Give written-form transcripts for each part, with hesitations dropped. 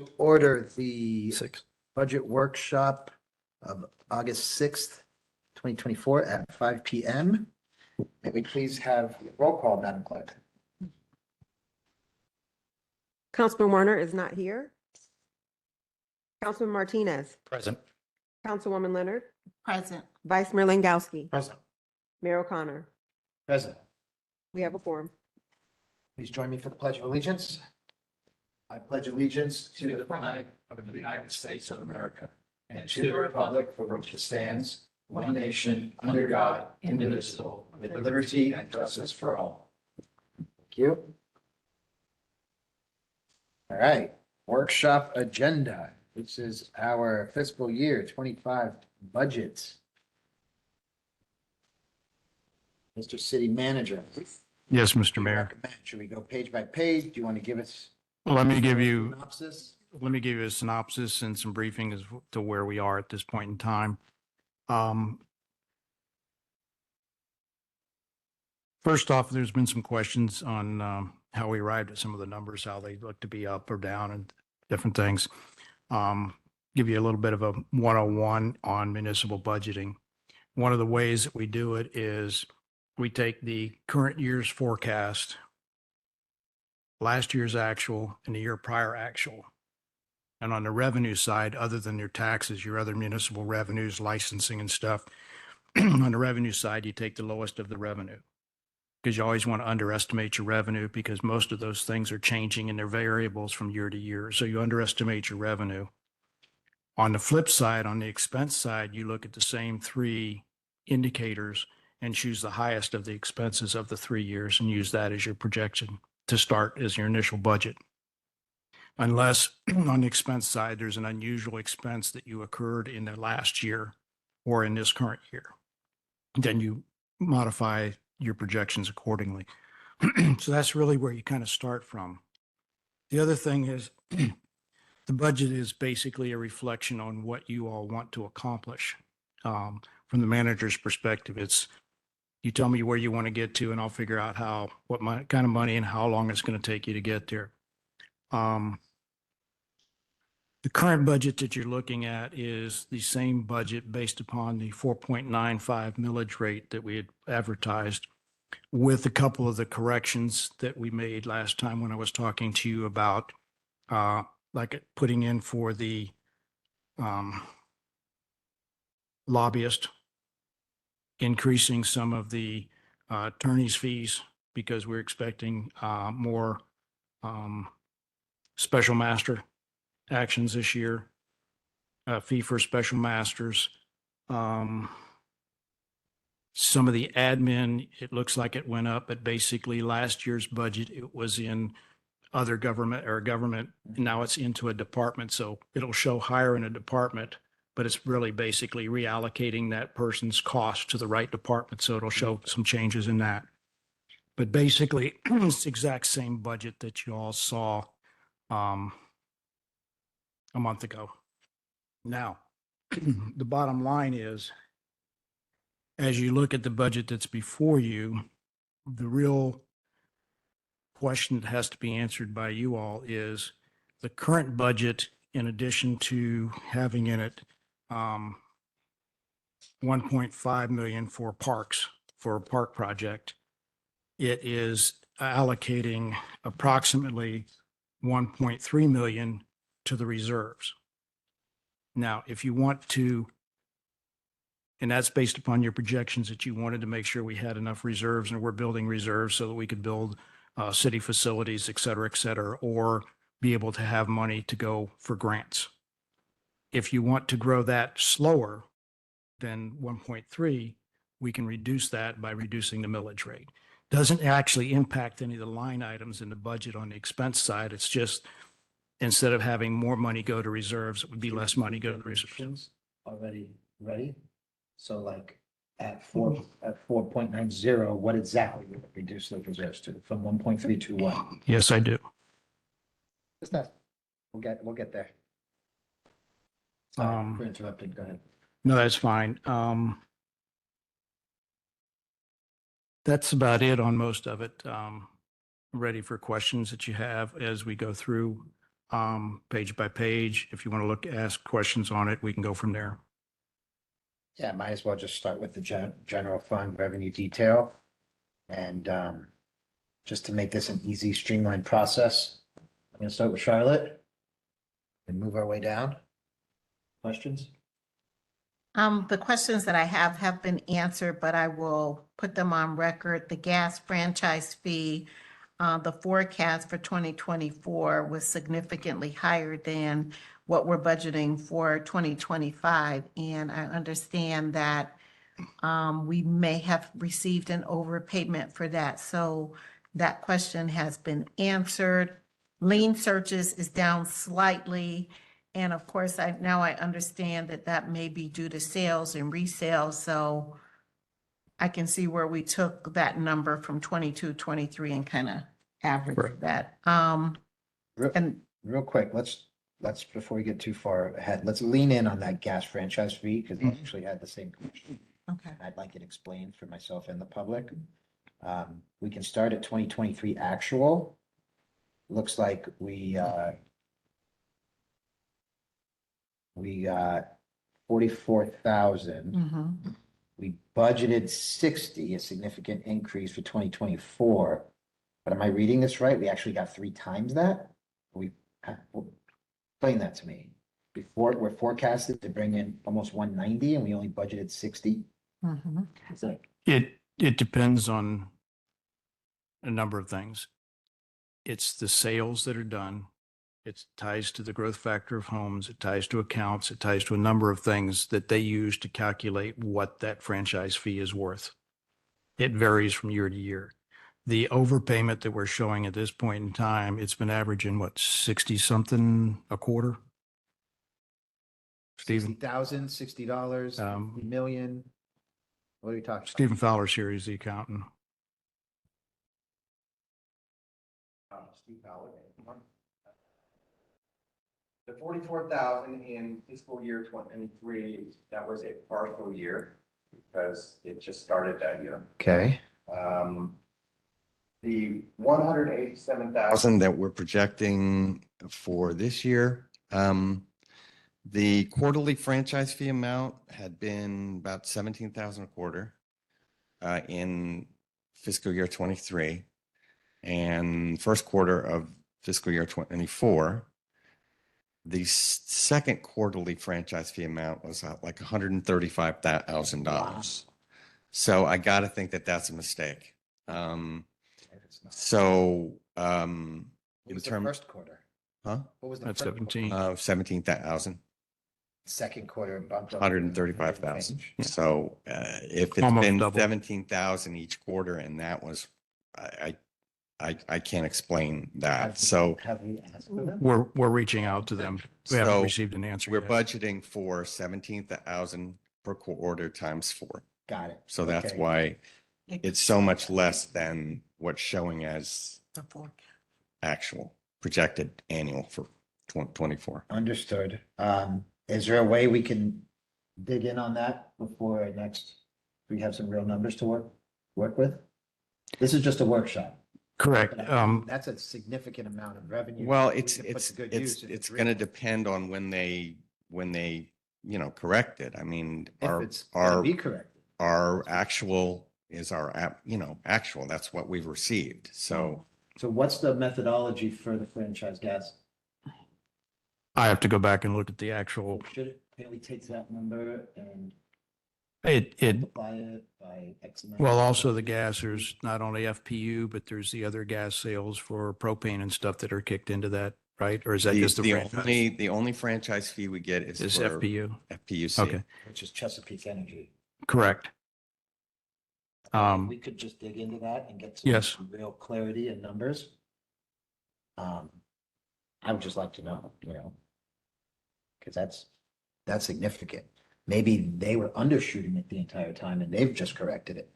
To order the Six. budget workshop of August 6th, 2024 at 5 PM. May we please have roll call, Madam Clerk? Councilman Werner is not here. Councilman Martinez, Present. Councilwoman Leonard, Present. Vice Mayor Langowski, Present. Mayor O'Connor. Present. We have a quorum. Please join me for the Pledge of Allegiance. I pledge allegiance to the flag of the United States of America and to the republic for which it stands, one nation, under God, indivisible, with liberty and justice for all. Thank you. All right, workshop agenda. This is our fiscal year 25 budget. Mr. City Manager. Yes, Mr. Mayor. recommend? Should we go page by page? Do you want to give us? Let me give you Synopsis? a synopsis and some briefing as to where we are at this point in time. First off, there's been some questions on how we arrived at some of the numbers, how they look to be up or down and different things. Give you a little bit of a 101 on municipal budgeting. One of the ways that we do it is we take the current year's forecast, last year's actual, and the year prior actual. And on the revenue side, other than your taxes, your other municipal revenues, licensing and stuff, on the revenue side, you take the lowest of the revenue. Because you always want to underestimate your revenue because most of those things are changing in their variables from year to year. So you underestimate your revenue. On the flip side, on the expense side, you look at the same three indicators and choose the highest of the expenses of the 3 years and use that as your projection to start as your initial budget. Unless on the expense side, there's an unusual expense that you occurred in the last year or in this current year, then you modify your projections accordingly. So that's really where you kind of start from. The other thing is the budget is basically a reflection on what you all want to accomplish. From the manager's perspective, it's you tell me where you want to get to and I'll figure out what kind of money and how long it's going to take you to get there. The current budget that you're looking at is the same budget based upon the 4.95 millage rate that we had advertised, with a couple of the corrections that we made last time when I was talking to you about like putting in for the lobbyist, increasing some of the attorney's fees because we're expecting more special master actions this year, fee for special masters. Some of the admin, it looks like it went up, but basically last year's budget, it was in other government or government. Now it's into a department. So it'll show higher in a department, but it's really basically reallocating that person's cost to the right department. So it'll show some changes in that. But basically it's the exact same budget that you all saw a month ago. Now, the bottom line is, as you look at the budget that's before you, the real question that has to be answered by you all is the current budget, in addition to having in it 1.5 million for parks, for a park project, it is allocating approximately 1.3 million to the reserves. Now, if you want to, and that's based upon your projections that you wanted to make sure we had enough reserves and we're building reserves so that we could build city facilities, et cetera, or be able to have money to go for grants. If you want to grow that slower than 1.3, we can reduce that by reducing the millage rate. Doesn't actually impact any of the line items in the budget on the expense side. It's just instead of having more money go to reserves, it would be less money go to the reserves. Already ready? So like at 4.90, what exactly would it reduce those reserves to from 1.3 to what? Yes, I do. Just that. We'll get there. Sorry for interrupting. Go ahead. No, that's fine. That's about it on most of it. Ready for questions that you have as we go through. page by page. If you want to look, ask questions on it, we can go from there. Yeah, might as well just start with the general fund revenue detail. And just to make this an easy streamlined process, I'm gonna start with Charlotte and move our way down. Questions? The questions that I have been answered, but I will put them on record. The gas franchise fee, the forecast for 2024 was significantly higher than what we're budgeting for 2025. And I understand that we may have received an overpayment for that. So that question has been answered. Lien searches is down slightly. And of course, now I understand that that may be due to sales and resales. So I can see where we took that number from 22, 23 and kind of averaged Correct. that. Real, And real quick, let's, before we get too far ahead, let's lean in on that gas franchise fee, because I actually had the same question. okay, I'd like it explained for myself and the public. We can start at 2023 actual. Looks like we got 44,000. mhm. We budgeted 60, a significant increase for 2024. But am I reading this right? We actually got 3 times that? Explain that to me. We're forecasted to bring in almost 190 and we only budgeted 60. Mhm. Is that It depends on a number of things. It's the sales that are done. It ties to the growth factor of homes. It ties to accounts. It ties to a number of things that they use to calculate what that franchise fee is worth. It varies from year to year. The overpayment that we're showing at this point in time, it's been averaging what, 60 something a quarter? Stephen, $60,000, $60, Um, million? What are we talking Stephen Fowler's here, he's the accountant. about? Steve Fowler. The 44,000 in fiscal year 23, that was a partial year because it just started that year. Okay. The 187,000 that we're projecting for this year, the quarterly franchise fee amount had been about 17,000 a quarter in fiscal year 23, and first quarter of fiscal year 24. The second quarterly franchise fee amount was like $135,000. So I got to think that that's a mistake. So What in was the terms, first quarter? huh? What was the That's first quarter? 17. 17,000, Second quarter bumped up. 135,000. So if it's Almost been double. 17,000 each quarter, and that was, I can't explain that. So Have we asked for them? We're reaching out to them. We haven't So received an answer we're yet. budgeting for 17,000 per quarter times 4. Got it. So that's Okay. why it's so much less than what's showing as The forecast. actual projected annual for 2024. Understood. Is there a way we can dig in on that before we have some real numbers to work with? This is just a workshop. Correct. But I mean, that's a significant amount of revenue. Well, We it's can put to good use if it's going to real. depend on when they correct it. I mean, If it's gonna be corrected. our actual is our actual. That's what we've received. So So what's the methodology for the franchise gas? I have to go back and look at the actual, Can we take that number and it, multiply it by X amount? well, also the gas, there's not only FPU, but there's the other gas sales for propane and stuff that are kicked into that, right? Or is that just the franchise? the only franchise fee we get is Is for FPU? FPUC. Okay, Which is Chesapeake Energy. correct. We could just dig into that and get Yes. some real clarity and numbers. I would just like to know, because that's significant. Maybe they were undershooting it the entire time and they've just corrected it.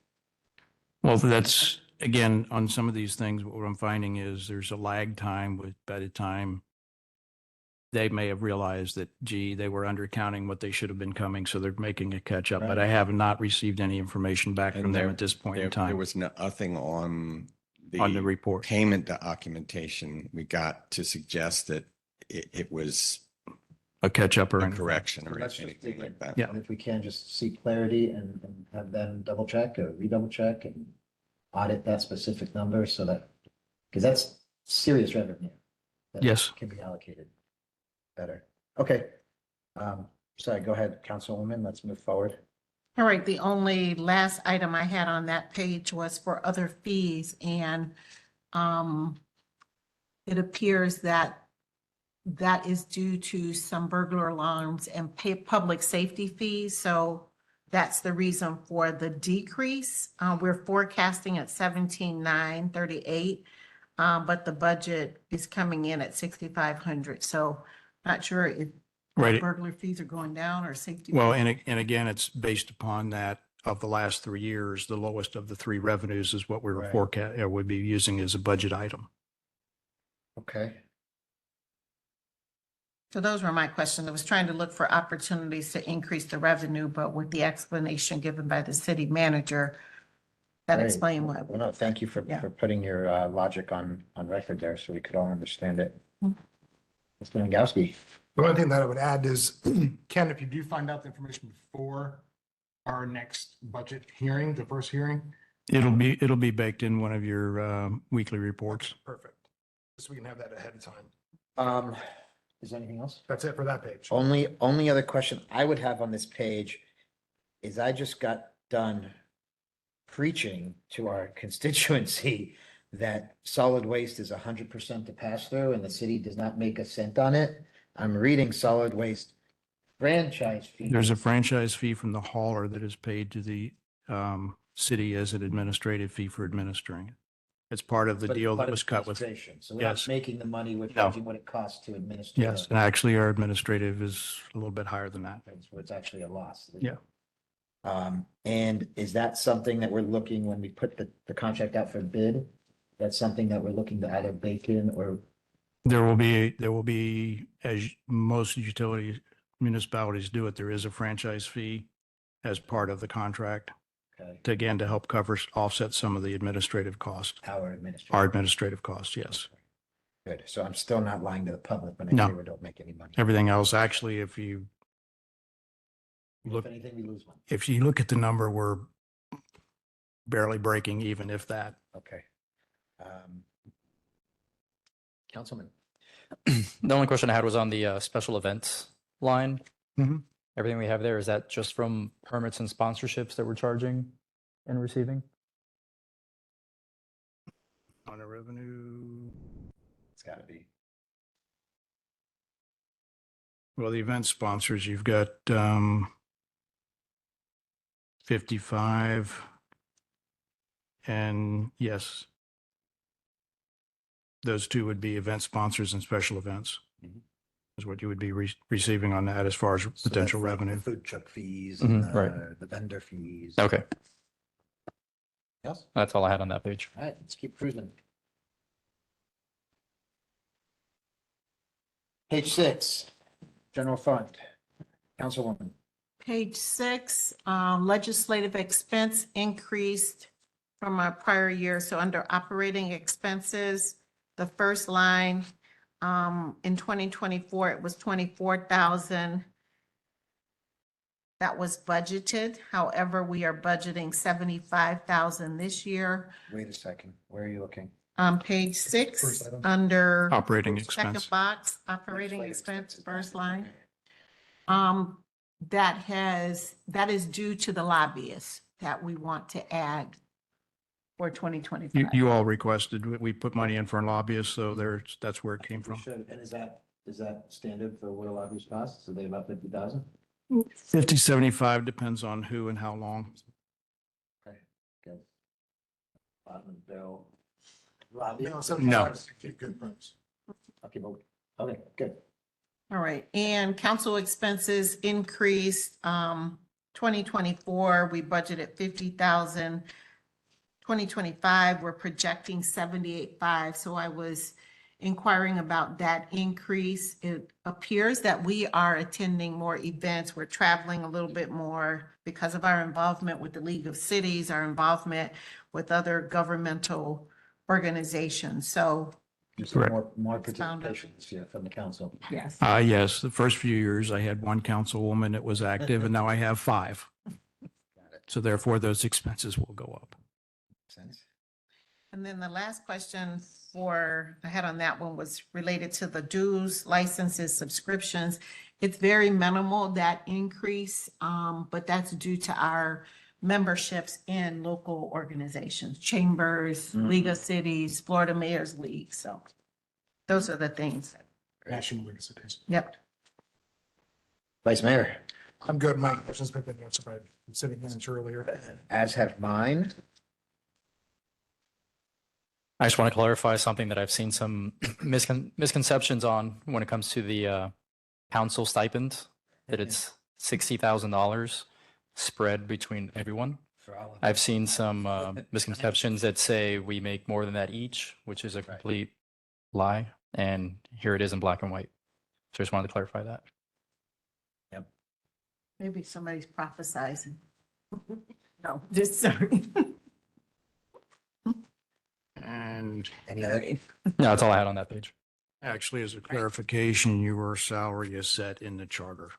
Well, that's, again, on some of these things, what I'm finding is there's a lag time by the time they may have realized that, gee, they were undercounting what they should have been coming, so they're making a catch up. But I have not received any information back And from them there- at this point in There time was nothing on on the report. payment documentation we got to suggest that it was A catch up or a anything. correction or Let's just anything dig like in. that. Yeah. And if we can just see clarity and have them double check or redouble check and audit that specific number so that, because that's serious revenue. that Yes. Can be allocated better. Okay. Sorry, go ahead, Councilwoman. Let's move forward. All right, the only last item I had on that page was for other fees, and it appears that that is due to some burglar alarms and public safety fees, so that's the reason for the decrease. We're forecasting at 17,938, but the budget is coming in at 6,500, so not sure if Right. burglar fees are going down or safety. Well, fees. and again, it's based upon that of the last 3 years, the lowest of the 3 revenues is what we were Right. would be using as a budget item. Okay. So those were my questions. I was trying to look for opportunities to increase the revenue, but with the explanation given by the city manager, that Great. explained why. Well, no, thank you for Yeah. putting your logic on record there so we could all understand it. Mhm. Mr. Langowski. The only thing that I would add is, Ken, if you do find out the information before our next budget hearing, the first hearing. It'll be baked in one of your weekly reports. Perfect. So we can have that ahead of time. Is there anything else? That's it for that page. Only other question I would have on this page is I just got done preaching to our constituency that solid waste is 100% to pass through and the city does not make a cent on it. I'm reading solid waste franchise fee. There's a franchise fee from the hauler that is paid to the city as an administrative fee for administering it. It's part of the But- deal but that was it's cut with, administration. So we're not Yes. making the money, we're No. charging what it costs to administer. yes, and actually our administrative is a little bit higher than that. So it's actually a loss. Yeah. And is that something that we're looking, when we put the contract out for bid? That's something that we're looking to either bake in or, There will be, as most utility municipalities do it, there is a franchise fee as part of the contract okay, to, again, to help cover, offset some of the administrative costs, our our administration? administrative costs, yes. Good. So I'm still not lying to the public when I No. say we don't make any money. Everything else, actually, if you If look, anything, we lose money. if you look at the number, we're barely breaking even, if that. Okay. Councilman. The only question I had was on the special events line. Mhm. Everything we have there, is that just from permits and sponsorships that we're charging and receiving? On a revenue, It's gotta be. well, the event sponsors, you've got 55. And yes, those two would be event sponsors and special events. Mhm. Is what you would be receiving on that as far as So potential that's like the revenue. Food truck fees, Mhm, and right. the vendor fees. Okay, Yes. that's all I had on that page. All right, let's keep cruising. Page 6, general fund. Councilwoman. Page 6, legislative expense increased from our prior year. So under operating expenses, the first line, in 2024, it was 24,000. That was budgeted. However, we are budgeting 75,000 this year. Wait a second, where are you looking? Page 6, First item. under Operating second expense. box, operating Legislative expense, expenses. first line. That is due to the lobbyists that we want to add for 2025. You all requested, we put money in for a lobbyist, so there's, that's where it came We from. should, and is that standard for what a lobbyist costs? Are they about 50,000? 50, 75 depends on who and how long. Okay, good. Bottom bill. No, Lobby. 75 is a good price. Okay, okay, good. All right, and council expenses increased, 2024, we budgeted 50,000. 2025, we're projecting 78.5, so I was inquiring about that increase. It appears that we are attending more events, we're traveling a little bit more because of our involvement with the League of Cities, our involvement with other governmental organizations. So Just Correct. more It's found up. participation this year from the council. Yes. Yes, the first few years I had one councilwoman that was active and now I have 5. Got it. So therefore those expenses will go up. Sense. And then the last question I had on that one was related to the dues, licenses, subscriptions. It's very minimal, that increase, but that's due to our memberships in local organizations, chambers, League of Cities, Florida Mayor's League. So those are the things. National League of Cities. Yep. Vice Mayor, I'm good. My question's been answered by the city manager earlier. as have mine. I just want to clarify something that I've seen some misconceptions on when it comes to the council stipend, that it's $60,000 spread between everyone. For all of I've seen some misconceptions that say we make more than that each, which is a complete lie. And here it is in black and white. So I just wanted to clarify that. Maybe somebody's prophesizing. No, just sorry. And Any other? No, that's all I had on that page. actually, as a clarification, your salary is set in the charter.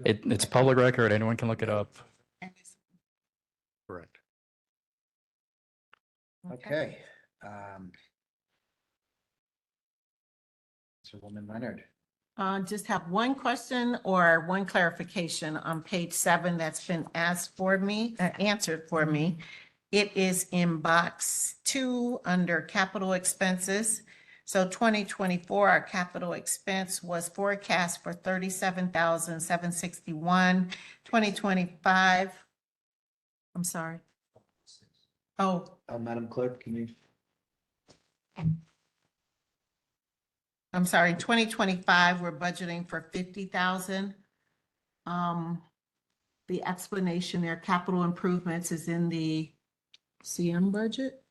It's public record. Anyone can look it up. Correct. Okay. Councilwoman Leonard. Just have one question or one clarification on page 7 that's been asked for me, answered for me. It is in box 2 under capital expenses. So 2024, our capital expense was forecast for 37,761. 2025, I'm sorry. Oh, Madam Clerk, can you? I'm sorry, 2025, we're budgeting for 50,000. The explanation there, capital improvements is in the CM budget.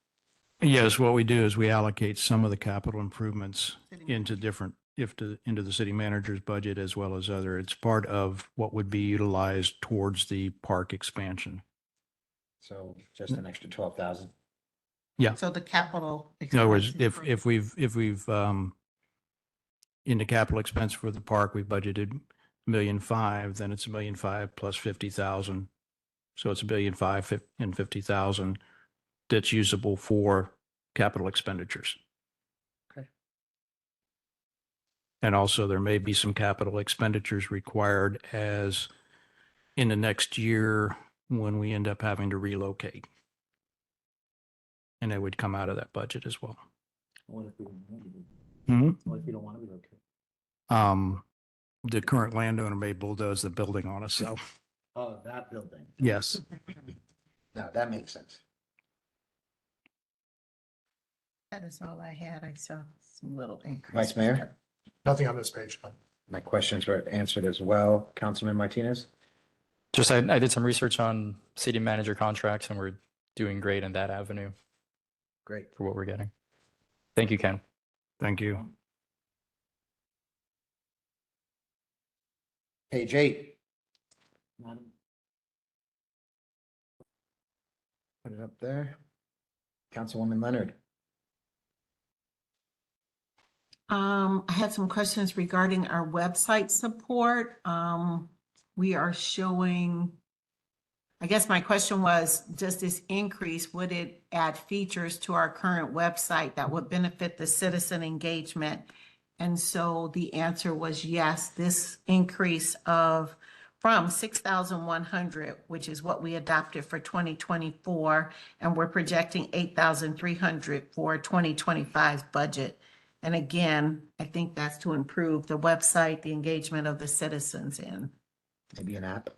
Yes, what we do is we allocate some of the capital improvements into into the city manager's budget as well as other. It's part of what would be utilized towards the park expansion. So just an extra 12,000. So the capital. In other words, expense if we've in the capital expense for the park, we budgeted $1.5 million, then it's $1.5 million plus 50,000. So it's $1.5 million and 50,000 that's usable for capital expenditures. Okay. And also there may be some capital expenditures required as in the next year when we end up having to relocate. And it would come out of that budget as well. What if we don't want to? Hmm? What if you don't want to relocate? The current landowner may bulldoze the building on us, so Oh, that building. yes. No, that makes sense. That is all I had. I saw some little increase. Vice Mayor? Nothing on this page. My questions were answered as well. Councilman Martinez? Just I did some research on city manager contracts and we're doing great in that avenue Great. for what we're getting. Thank you, Ken. Thank you. Page 8. Put it up there. Councilwoman Leonard. I had some questions regarding our website support. We are showing, I guess my question was, does this increase, would it add features to our current website that would benefit the citizen engagement? And so the answer was yes, this increase from 6,100, which is what we adopted for 2024, and we're projecting 8,300 for 2025's budget. And again, I think that's to improve the website, the engagement of the citizens in. Maybe an app.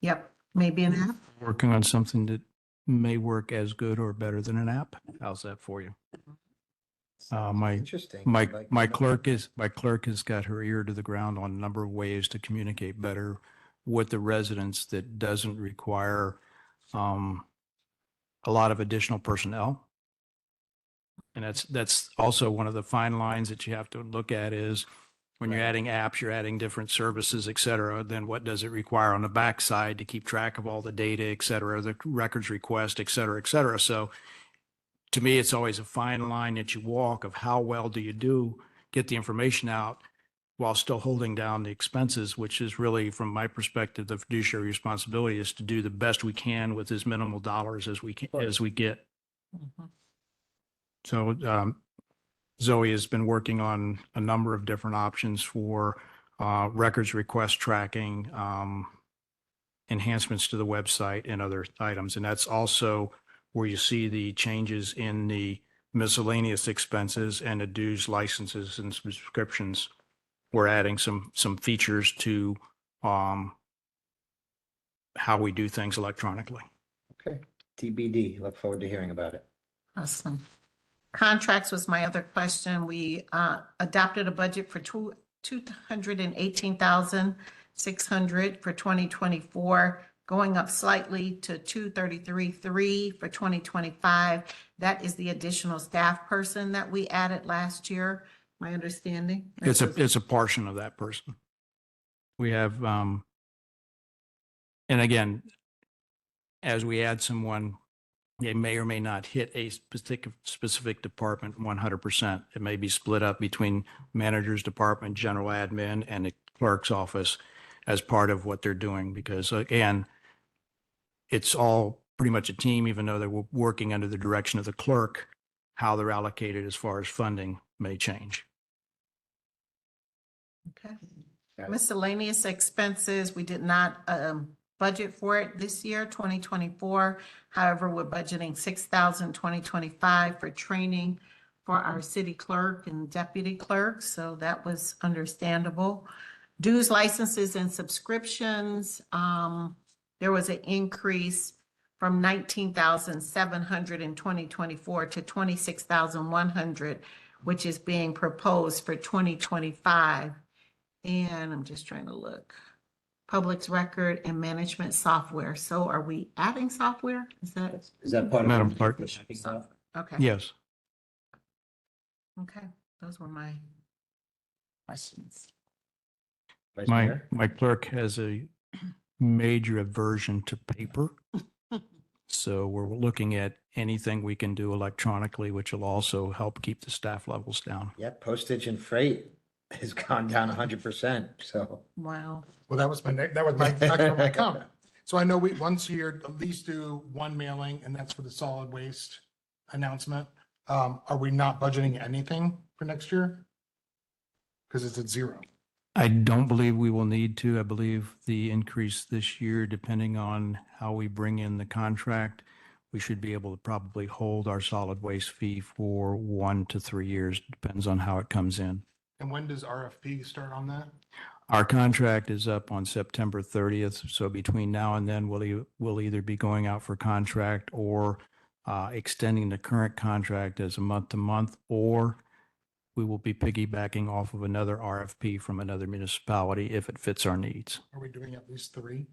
Yep, maybe an app. Working on something that may work as good or better than an app. How's that for you? My Interesting. My clerk has got her ear to the ground on a number of ways to communicate better with the residents that doesn't require a lot of additional personnel. And that's also one of the fine lines that you have to look at is when you're adding apps, you're adding different services, et cetera, then what does it require on the backside to keep track of all the data, et cetera, the records request, et cetera, et cetera. So to me, it's always a fine line that you walk of how well do you do, get the information out while still holding down the expenses, which is really, from my perspective, the fiduciary responsibility is to do the best we can with as minimal dollars as we can, as we get. Mhm. So Zoe has been working on a number of different options for records request tracking, enhancements to the website and other items. And that's also where you see the changes in the miscellaneous expenses and the dues, licenses, and subscriptions. We're adding some features to how we do things electronically. Okay, TBD. Look forward to hearing about it. Awesome. Contracts was my other question. We adopted a budget for 218,600 for 2024, going up slightly to 233,300 for 2025. That is the additional staff person that we added last year, my understanding. It's a portion of that person. We have, and again, as we add someone, they may or may not hit a specific department 100%. It may be split up between manager's department, general admin, and the clerk's office as part of what they're doing. Because again, it's all pretty much a team, even though they're working under the direction of the clerk. How they're allocated as far as funding may change. Okay. Got it. Miscellaneous expenses, we did not budget for it this year, 2024. However, we're budgeting 6,000 2025 for training for our city clerk and deputy clerk, so that was understandable. Dues, licenses, and subscriptions, there was an increase from 19,700 in 2024 to 26,100, which is being proposed for 2025. And I'm just trying to look. Public's record and management software. So are we adding software? Is that part of? Madam Clerk. okay? Yes. Okay, those were my questions. Vice My Mayor? clerk has a major aversion to paper. So we're looking at anything we can do electronically, which will also help keep the staff levels down. Yeah, postage and freight has gone down 100%, so. Wow. Well, that was my next on my comment. So I know we once a year at least do one mailing, and that's for the solid waste announcement. Are we not budgeting anything for next year? Because it's at zero. I don't believe we will need to. I believe the increase this year, depending on how we bring in the contract, we should be able to probably hold our solid waste fee for 1 to 3 years. Depends on how it comes in. And when does RFP start on that? Our contract is up on September 30th. So between now and then, we'll either be going out for contract or extending the current contract as a month to month, or we will be piggybacking off of another RFP from another municipality if it fits our needs. Are we doing at least 3?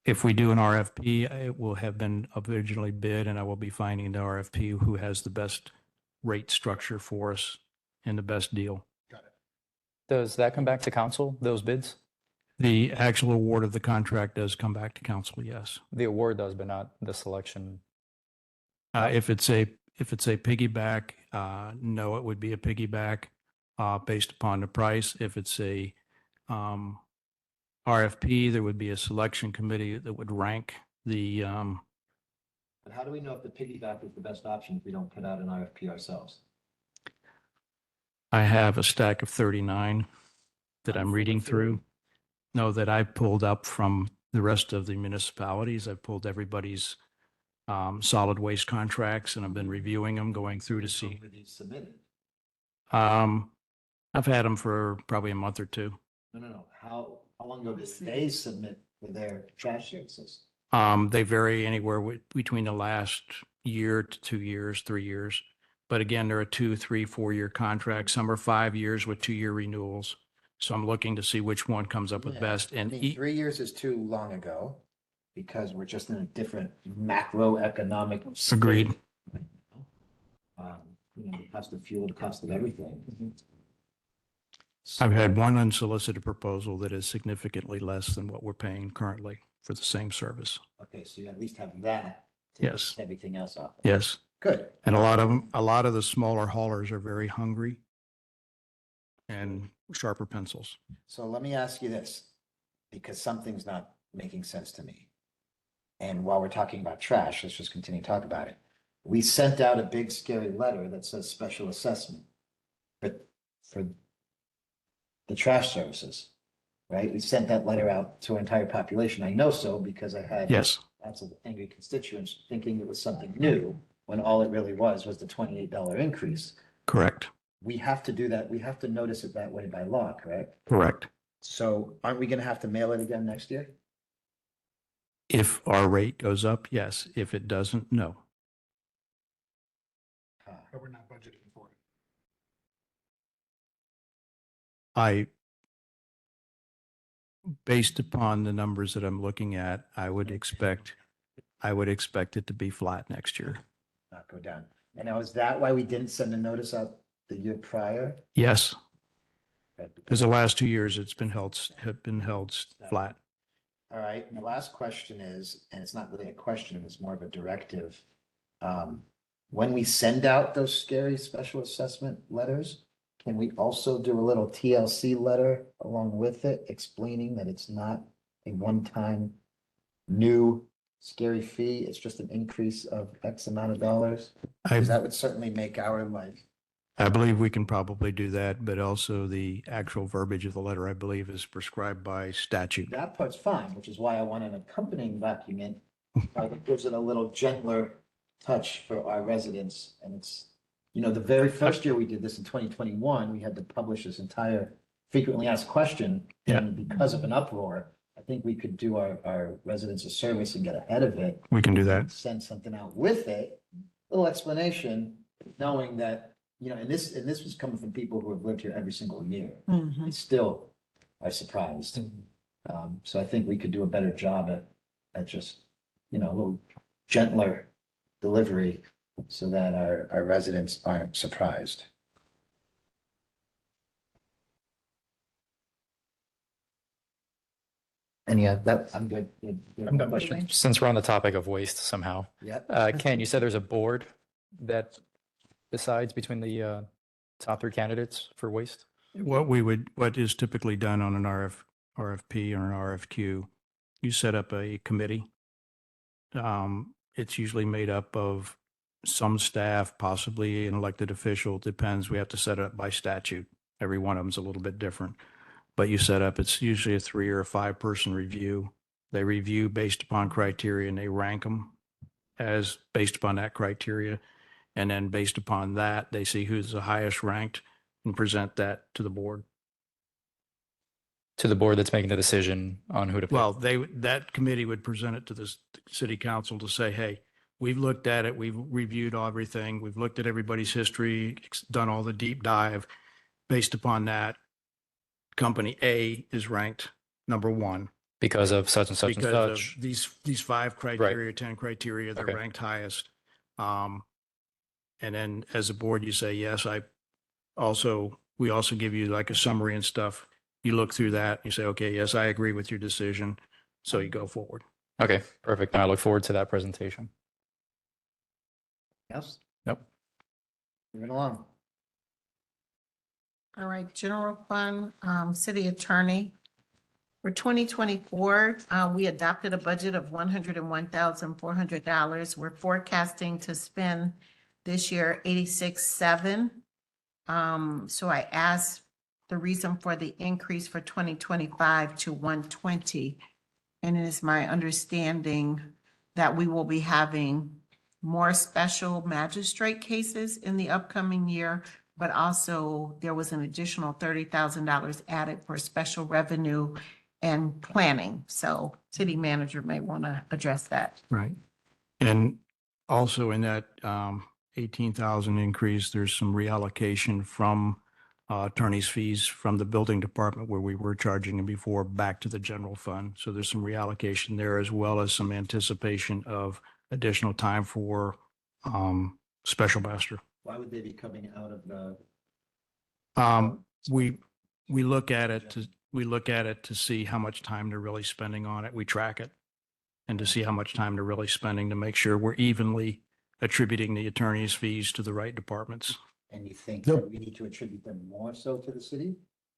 If we do an RFP, it will have been originally bid, and I will be finding the RFP who has the best rate structure for us and the best deal. Got it. Does that come back to council, those bids? The actual award of the contract does come back to council, yes. The award does, but not the selection. If it's a piggyback, no, it would be a piggyback based upon the price. If it's a RFP, there would be a selection committee that would rank the, But how do we know if the piggyback is the best option if we don't put out an RFP ourselves? I have a stack of 39 that I'm reading through. No, that I pulled up from the rest of the municipalities. I've pulled everybody's solid waste contracts, and I've been reviewing them, going through to see. Were these submitted? I've had them for probably a month or two. No. How long ago did they submit for their trash services? They vary anywhere between the last year to 2 years, 3 years. But again, there are 2, 3, 4-year contracts. Some are 5 years with 2-year renewals. So I'm looking to see which one comes up with Yeah, best. I And mean, 3 years is too long ago because we're just in a different macroeconomic. state. Agreed. The cost of fuel, the cost of everything. I've had one unsolicited proposal that is significantly less than what we're paying currently for the same service. Okay, so you at least have that. to Yes. lift everything else off. Yes. Good. And a lot of the smaller haulers are very hungry and sharper pencils. So let me ask you this, because something's not making sense to me. And while we're talking about trash, let's just continue to talk about it. We sent out a big scary letter that says special assessment for the trash services, right? We sent that letter out to our entire population. I know so because I had Yes, lots of angry constituents thinking it was something new, when all it really was the $28 increase. correct, We have to do that. We have to notice it that way by law, correct? correct. So aren't we gonna have to mail it again next year? If our rate goes up, yes. If it doesn't, no. But we're not budgeting for it. Based upon the numbers that I'm looking at, I would expect it to be flat next year. Not go down. And now, is that why we didn't send a notice out the year prior? Yes, because the last 2 years have been held flat. All right, and the last question is, and it's not really a question, it's more of a directive. When we send out those scary special assessment letters, can we also do a little TLC letter along with it explaining that it's not a one-time new scary fee? It's just an increase of X amount of dollars? Because that would certainly make our life. I believe we can probably do that, but also the actual verbiage of the letter, I believe, is prescribed by statute. That part's fine, which is why I want an accompanying document that gives it a little gentler touch for our residents. And it's, the very first year we did this in 2021, we had to publish this entire frequently asked question. Yeah. And because of an uproar, I think we could do our residents a service and get ahead of it. We can do that. Send something out with it, little explanation, knowing that, and this was coming from people who have lived here every single year. They still are surprised. So I think we could do a better job at just, a little gentler delivery so that our residents aren't surprised. And yeah, I'm good. I'm done. Questions? Since we're on the topic of waste somehow, Yep. Ken, you said there's a board that decides between the top three candidates for waste? What is typically done on an RFP or an RFQ, you set up a committee. It's usually made up of some staff, possibly an elected official, depends. We have to set it up by statute. Every one of them's a little bit different. But it's usually a 3 or 5 person review. They review based upon criteria and they rank them as based upon that criteria. And then based upon that, they see who's the highest ranked and present that to the board. To the board that's making the decision on who to pick? Well, that committee would present it to the city council to say, hey, we've looked at it, we've reviewed everything, we've looked at everybody's history, done all the deep dive. Based upon that, company A is ranked number 1. Because of such and such and Because of such? these 5 criteria, 10 criteria, they're Okay. ranked highest. And then as a board, you say, yes, we also give you like a summary and stuff. You look through that, you say, okay, yes, I agree with your decision. So you go forward. Okay, perfect. And I look forward to that presentation. Yes? Nope. Moving along. All right, general fund, city attorney. For 2024, we adopted a budget of $101,400. We're forecasting to spend this year 86.7. So I asked the reason for the increase for 2025 to 120. And it is my understanding that we will be having more special magistrate cases in the upcoming year, but also there was an additional $30,000 added for special revenue and planning. So city manager may want to address that. Right. And also in that 18,000 increase, there's some reallocation from attorney's fees from the building department where we were charging them before back to the general fund. So there's some reallocation there as well as some anticipation of additional time for special master. Why would they be coming out of the? We look at it to see how much time they're really spending on it. We track it and to see how much time they're really spending to make sure we're evenly attributing the attorney's fees to the right departments, And you think Nope. that we need to attribute them more so to the city?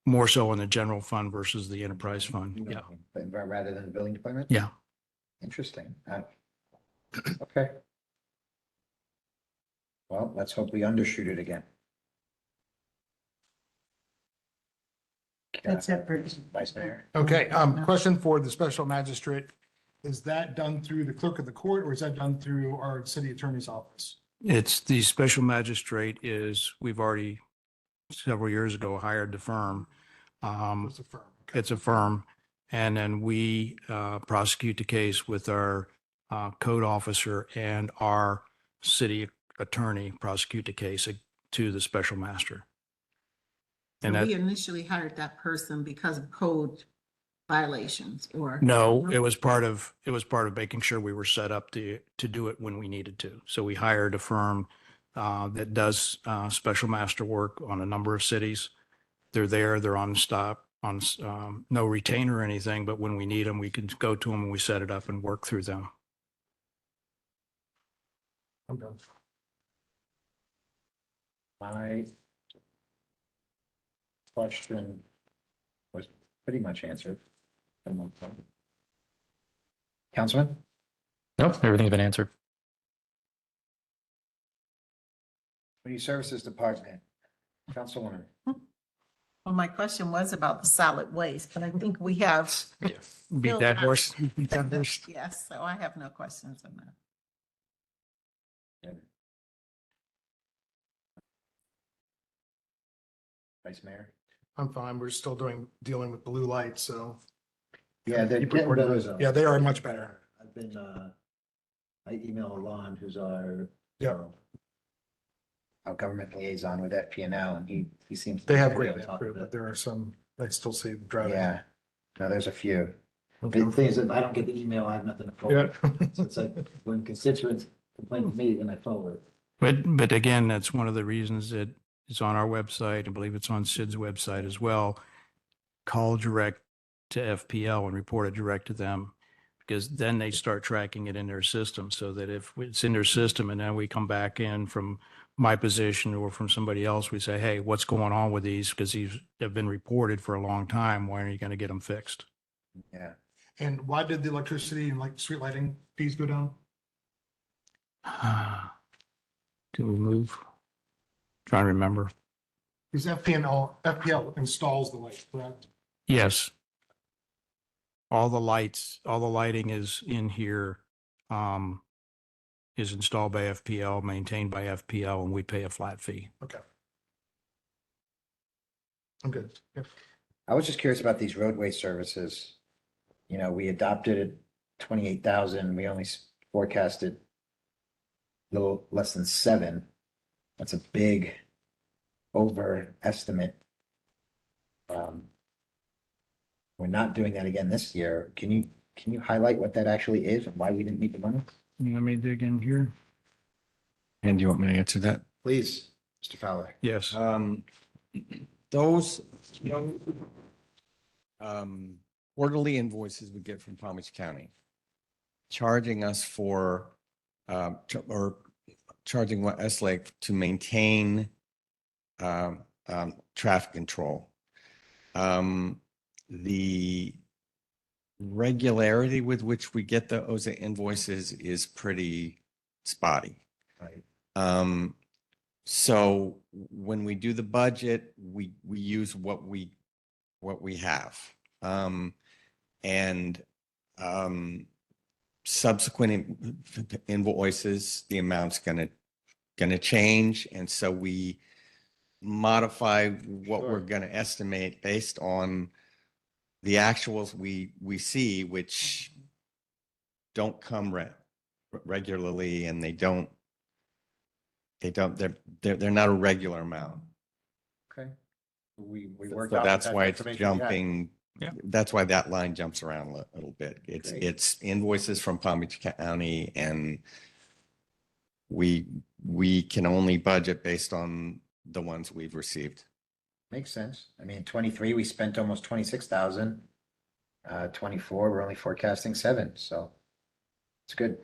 more so in the general fund versus the enterprise fund. Yeah. But rather than the building department? Yeah. Interesting. Okay. Well, let's hope we undershoot it again. That's it for. Vice Mayor. Okay, question for the special magistrate. Is that done through the clerk of the court or is that done through our city attorney's office? It's the special magistrate we've already several years ago hired the firm. It's a firm. Okay. It's a firm. And then we prosecute the case with our code officer and our city attorney prosecute the case to the special master. So And we that, initially hired that person because of code violations or? no, it was part of making sure we were set up to do it when we needed to. So we hired a firm that does special master work on a number of cities. They're there, they're on stop, on no retainer or anything, but when we need them, we can go to them and we set it up and work through them. I'm done. My question was pretty much answered. Councilman? Nope, everything's been answered. Community Services Department, Councilwoman. Well, my question was about the solid waste, but I think we have. Beat that horse. Beat that horse. Yes, so I have no questions on that. Vice Mayor? I'm fine. We're still dealing with blue lights, so. Yeah, they're Keep getting recording. those. Yeah, they are much better. I've been, I email Alon, who's our. Yeah. Our government liaison with FPNL, and he seems. to They be have pretty greatly on top of improved, it. but there are some, I still see driving. Yeah, no, there's a few. Okay. The thing is that I don't get the email, I have nothing to forward. Yeah. So it's like when constituents complain to me, then I forward. But again, that's one of the reasons that it's on our website. I believe it's on Sid's website as well. Call direct to FPL and report it direct to them, because then they start tracking it in their system, so that if it's in their system and then we come back in from my position or from somebody else, we say, hey, what's going on with these? Because these have been reported for a long time. When are you going to get them fixed? Yeah, And why did the electricity and like street lighting fees go down? Do we move? Trying to remember. Because FPL installs the light, correct? Yes. All the lighting is in here, is installed by FPL, maintained by FPL, and we pay a flat fee. Okay. I'm good. Yeah. I was just curious about these roadway services. You know, we adopted it 28,000, we only forecasted a little less than 7. That's a big overestimate. We're not doing that again this year. Can you highlight what that actually is and why we didn't meet the money? Let me dig in here. And do you want me to answer that? Please, Mr. Fowler. Yes. Those, quarterly invoices we get from Palm Beach County, charging us for, or charging Westlake to maintain traffic control. The regularity with which we get those invoices is pretty spotty. Right. So when we do the budget, we use what we have. And subsequent invoices, the amount's gonna change. And so we modify what we're gonna estimate based on the actuals we see, which don't come regularly, and they're not a regular amount. Okay. We So worked out. that's that why it's information we had. jumping. Yeah. That's why that line jumps around a little bit. Great. It's invoices from Palm Beach County, and we can only budget based on the ones we've received. Makes sense. I mean, 23, we spent almost 26,000. 24, we're only forecasting 7, so it's good.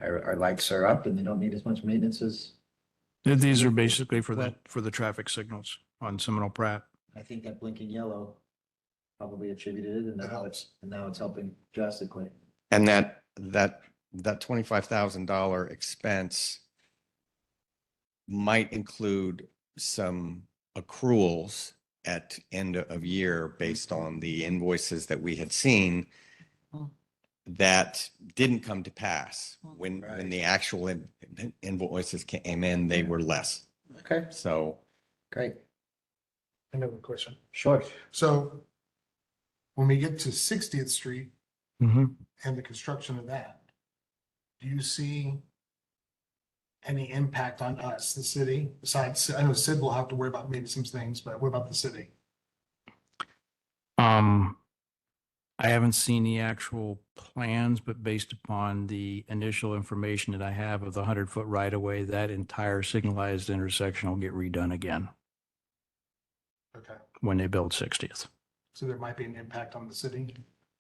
Our lights are up and they don't need as much maintenance as, These are basically for the traffic signals on Seminole Pratt. I think that blinking yellow probably attributed it, and now it's helping drastically. And that $25,000 expense might include some accruals at end of year based on the invoices that we had seen that didn't come to pass. When the actual invoices came in, they were less. Okay, So great. Another question. Sure. So when we get to 60th Street Mm-hmm. and the construction of that, do you see any impact on us, the city, besides, I know Sid will have to worry about maybe some things, but what about the city? I haven't seen the actual plans, but based upon the initial information that I have of the 100-foot right of way, that entire signalized intersection will get redone again Okay, when they build 60th. so there might be an impact on the city.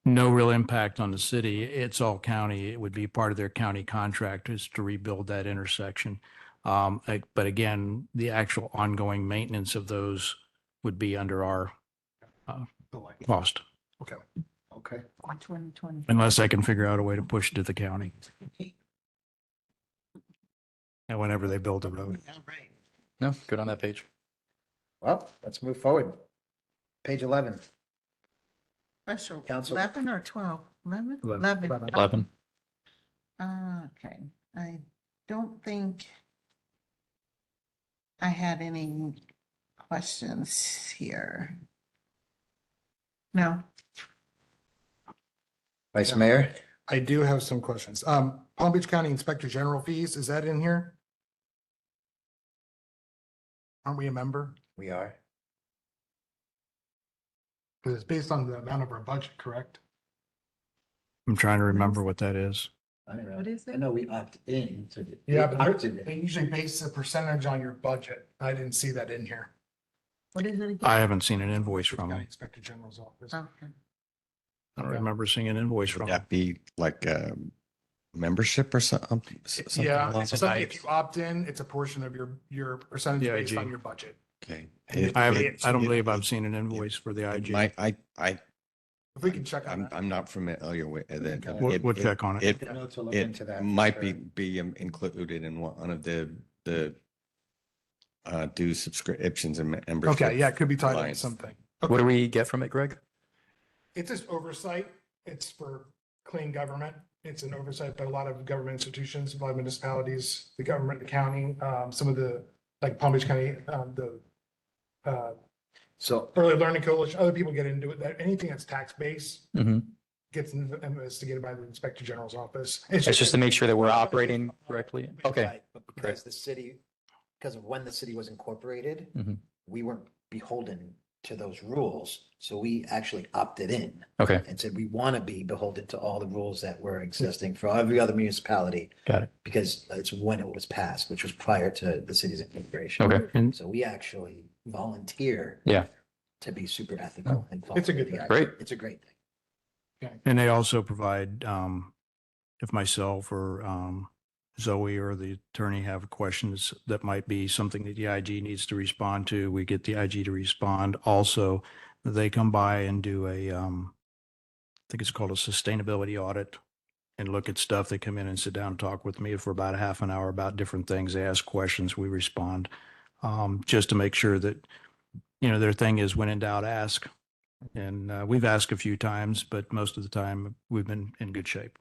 No real impact on the city. It's all county. It would be part of their county contract is to rebuild that intersection. But again, the actual ongoing maintenance of those would be under our The light. cost, Okay. Okay. 2020. unless I can figure out a way to push it to the county. And whenever they build the road. No, good on that page. Well, let's move forward. Page 11. Special, Council. 11 or 12? 11? 11. 11. Okay, I don't think I had any questions here. No, Vice Mayor? I do have some questions. Palm Beach County Inspector General fees, is that in here? Aren't we a member? We are. Because it's based on the amount of our budget, correct? I'm trying to remember what that is. I don't know. What is I it? know we opt in to. Yeah, we but opted they in. usually base a percentage on your budget. I didn't see that in here. what is it again? I haven't seen an invoice from County them. Inspector General's office. Okay. I don't remember seeing an invoice would from them. that be like a membership or something? Yeah, along it's those something, lines? if you opt in, it's a portion of your percentage The based IG. on your budget. Okay. And It- I it- don't it- believe I've seen an invoice for the it IG. might, If we can check on I'm, that. I'm not familiar with that. Okay. We'll check on it. I know to look It into that. for might sure. be included in one of the due subscriptions and membership. Okay, yeah, it could be tied into lines. something. What do we get from it, Greg? It's just oversight. It's for clean government. It's an oversight by a lot of government institutions, a lot of municipalities, the government, the county, some of the, like Palm Beach County, So, Early Learning Coalition, other people get into it, that anything that's tax based Mhm. gets investigated by the Inspector General's office. It's just to make sure that we're operating correctly. Okay, right, but because the city, because of when the city was incorporated, Mhm. we weren't beholden to those rules. So we actually opted in okay, and said, we want to be beholden to all the rules that were existing for every other municipality. got it. Because it's when it was passed, which was prior to the city's incorporation. Okay, And So we actually volunteer. Yeah. To be super ethical and. It's a good follow the thing. Great. It's a great thing. and they also provide, if myself or Zoe or the attorney have questions that might be something that the IG needs to respond to, we get the IG to respond. Also, they come by and do I think it's called a sustainability audit and look at stuff. They come in and sit down and talk with me for about a half an hour about different things. They ask questions, we respond, just to make sure that, their thing is when in doubt, ask. And we've asked a few times, but most of the time we've been in good shape.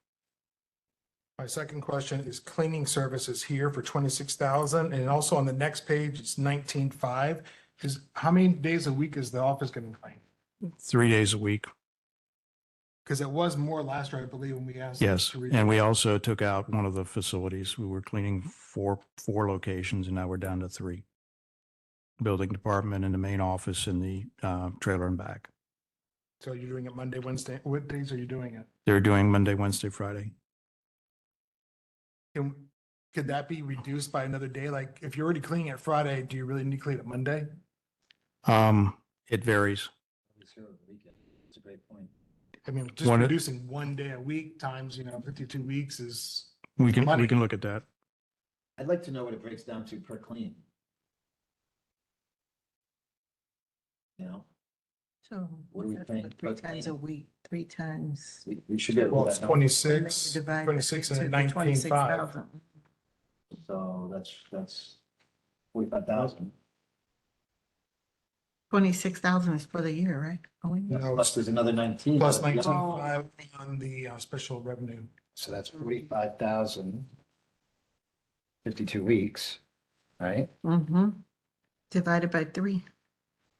My second question is cleaning services here for 26,000, and also on the next page, it's 19.5. Is, how many days a week is the office getting cleaned? 3 days a week. Because it was more last year, I believe, when we asked. Yes. to redo And we it. also took out one of the facilities. We were cleaning four locations and now we're down to 3. Building department and the main office in the trailer and back. So you're doing it Monday, Wednesday, what days are you doing it? They're doing Monday, Wednesday, Friday. And could that be reduced by another day? Like, if you're already cleaning it Friday, do you really need to clean it Monday? It varies. It's a great point. I mean, just One- reducing one day a week times, 52 weeks is, We can Money. look at that. I'd like to know what it breaks down to per clean. You know, So What do we that's think? three times a week, 3 times. we should get. Well, it's that number. 26, Divide 26 and to then the 19.5. 26,000. So that's 45,000. 26,000 is for the year, right? Oh, wait. No, Plus there's another 19. plus but- 19.5 on the special revenue. So that's 45,000. 52 weeks, right? Mm-hmm. Divided by 3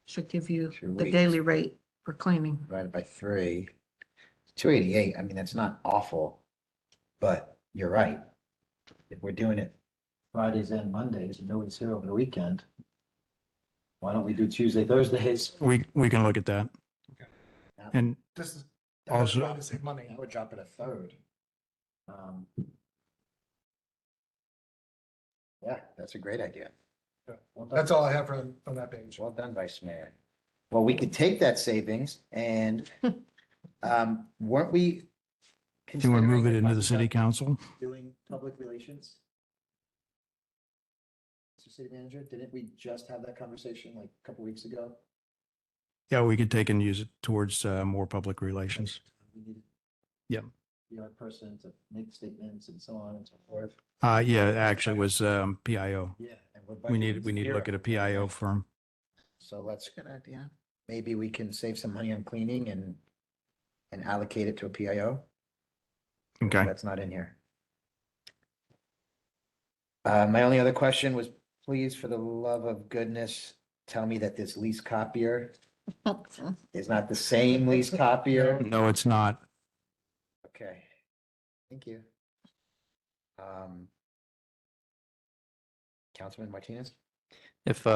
should give you 2 the weeks. daily rate for cleaning. Divided by 3. 288. I mean, that's not awful, but you're right. If we're doing it, Fridays and Mondays, and nobody's here over the weekend. Why don't we do Tuesday, Thursdays? We can look at that. now, And This is Also- also to save money. that would drop it a third. Yeah, that's a great idea. That's all I have on that page. Well done, Vice Mayor. Well, we could take that savings and weren't we? do you want to move it considering into the city council? Doing public relations? Mr. City Manager, didn't we just have that conversation like a couple weeks ago? Yeah, we could take and use it towards more public relations. We needed. Yep. PR person to make statements and so on and so forth. Yeah, actually it was PIO. Yeah. and we're We budgeting need to look at a PIO firm. So let's, Good idea. maybe we can save some money on cleaning and allocate it to a PIO. Okay. That's not in here. My only other question was, please, for the love of goodness, tell me that this lease copier is not the same lease copier. No, it's not. Okay, thank you. Councilman Martinez? If,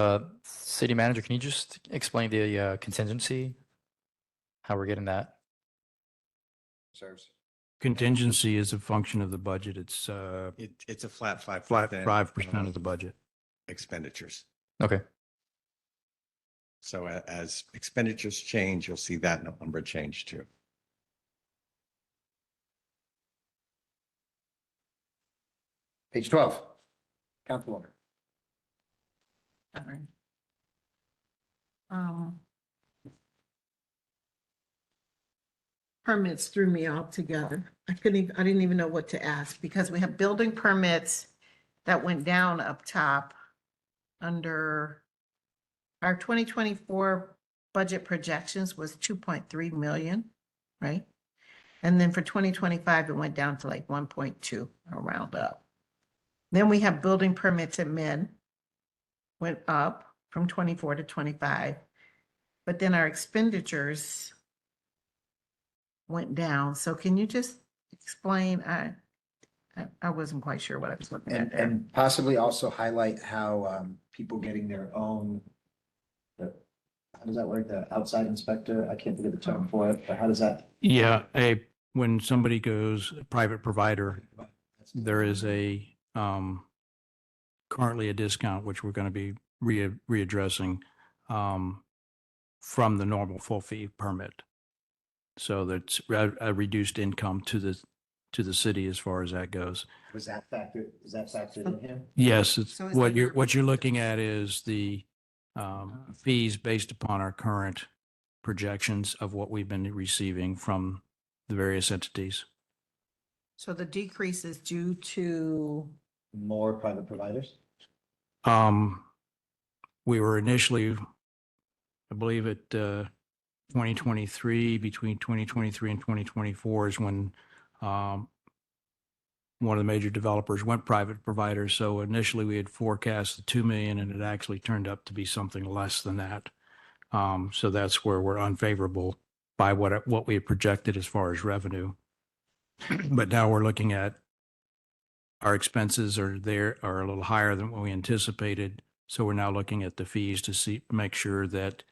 city manager, can you just explain the contingency? How we're getting that? Serves. Contingency is a function of the budget. It's It's a flat 5%. flat 5% of the budget. expenditures. Okay. So as expenditures change, you'll see that number change too. Page 12. Councilwoman. All right. Um, Permits threw me all together. I didn't even know what to ask because we have building permits that went down up top under our 2024 budget projections was 2.3 million, right? And then for 2025, it went down to like 1.2, around up. Then we have building permits admin went up from 24 to 25. But then our expenditures went down. So can you just explain? I wasn't quite sure what I was looking at And, there. and possibly also highlight how people getting their own, how does that work? The outside inspector? I can't think of the term for it, but how does that? Yeah, when somebody goes private provider, there is a currently a discount, which we're going to be readdressing from the normal full fee permit. So that's a reduced income to the city as far as that goes. Was that factored, is that factored in here? Yes, it's So is what there- you're looking at is the fees based upon our current projections of what we've been receiving from the various entities. So the decrease is due to, More private providers? We were initially, I believe at 2023, between 2023 and 2024 is when one of the major developers went private provider. So initially we had forecast the 2 million and it actually turned up to be something less than that. So that's where we're unfavorable by what we had projected as far as revenue. But now we're looking at our expenses are a little higher than what we anticipated. So we're now looking at the fees to make sure that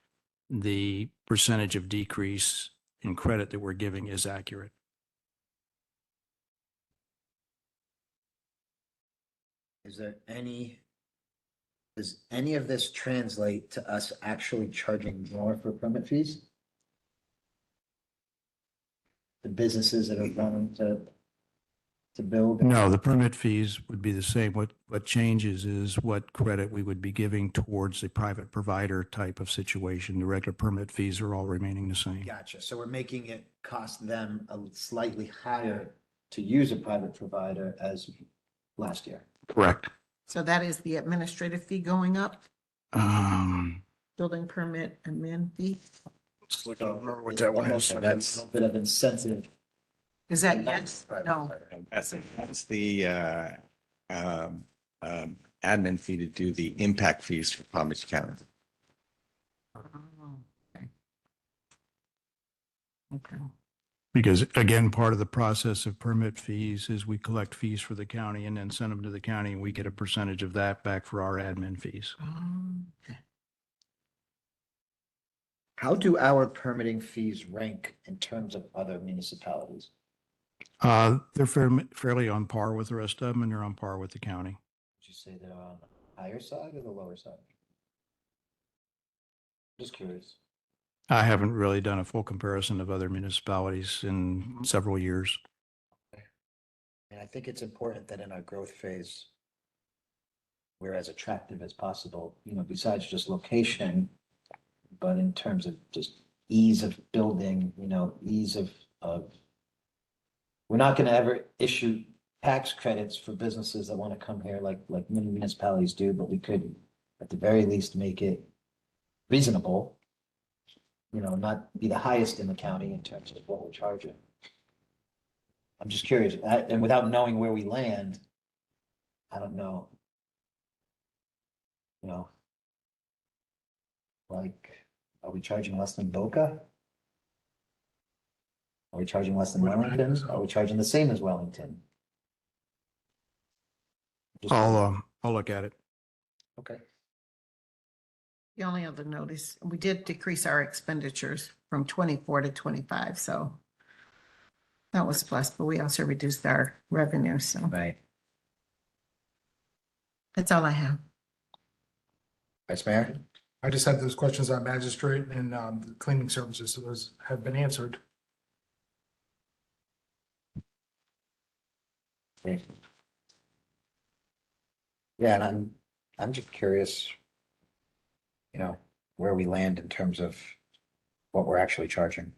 the percentage of decrease in credit that we're giving is accurate. Is there any, does any of this translate to us actually charging more for permit fees? The businesses that are going to to build? No, the permit fees would be the same. What changes is what credit we would be giving towards the private provider type of situation. The regular permit fees are all remaining the same. Gotcha. So we're making it cost them a slightly higher to use a private provider as last year. Correct. So that is the administrative fee going up, Um, building permit admin fee? let's look, I don't remember what that was. So that's a bit of incentive. Is that yes? No. That's the admin fee to do the impact fees for Palm Beach County. Oh, okay. Okay. Because again, part of the process of permit fees is we collect fees for the county and then send them to the county and we get a percentage of that back for our admin fees. Okay. How do our permitting fees rank in terms of other municipalities? They're fairly on par with the rest of them and they're on par with the county. Would you say they're on the higher side or the lower side? Just curious. I haven't really done a full comparison of other municipalities in several years. And I think it's important that in our growth phase, we're as attractive as possible, you know, besides just location, but in terms of just ease of building, you know, ease of, we're not going to ever issue tax credits for businesses that want to come here like many municipalities do, but we could at the very least make it reasonable, you know, not be the highest in the county in terms of what we're charging. I'm just curious, and without knowing where we land, I don't know. You know, like, are we charging less than Boca? Are we charging less than Would imagine Wellington? so. Are we charging the same as Wellington? Just- I'll look at it. Okay, The only other notice, we did decrease our expenditures from 24 to 25, so that was plus, but we also reduced our revenue, so right. that's all I have. Vice Mayor? I just had those questions on magistrate and the cleaning services, so those have been answered. Okay. Yeah, and I'm just curious, you know, where we land in terms of what we're actually charging.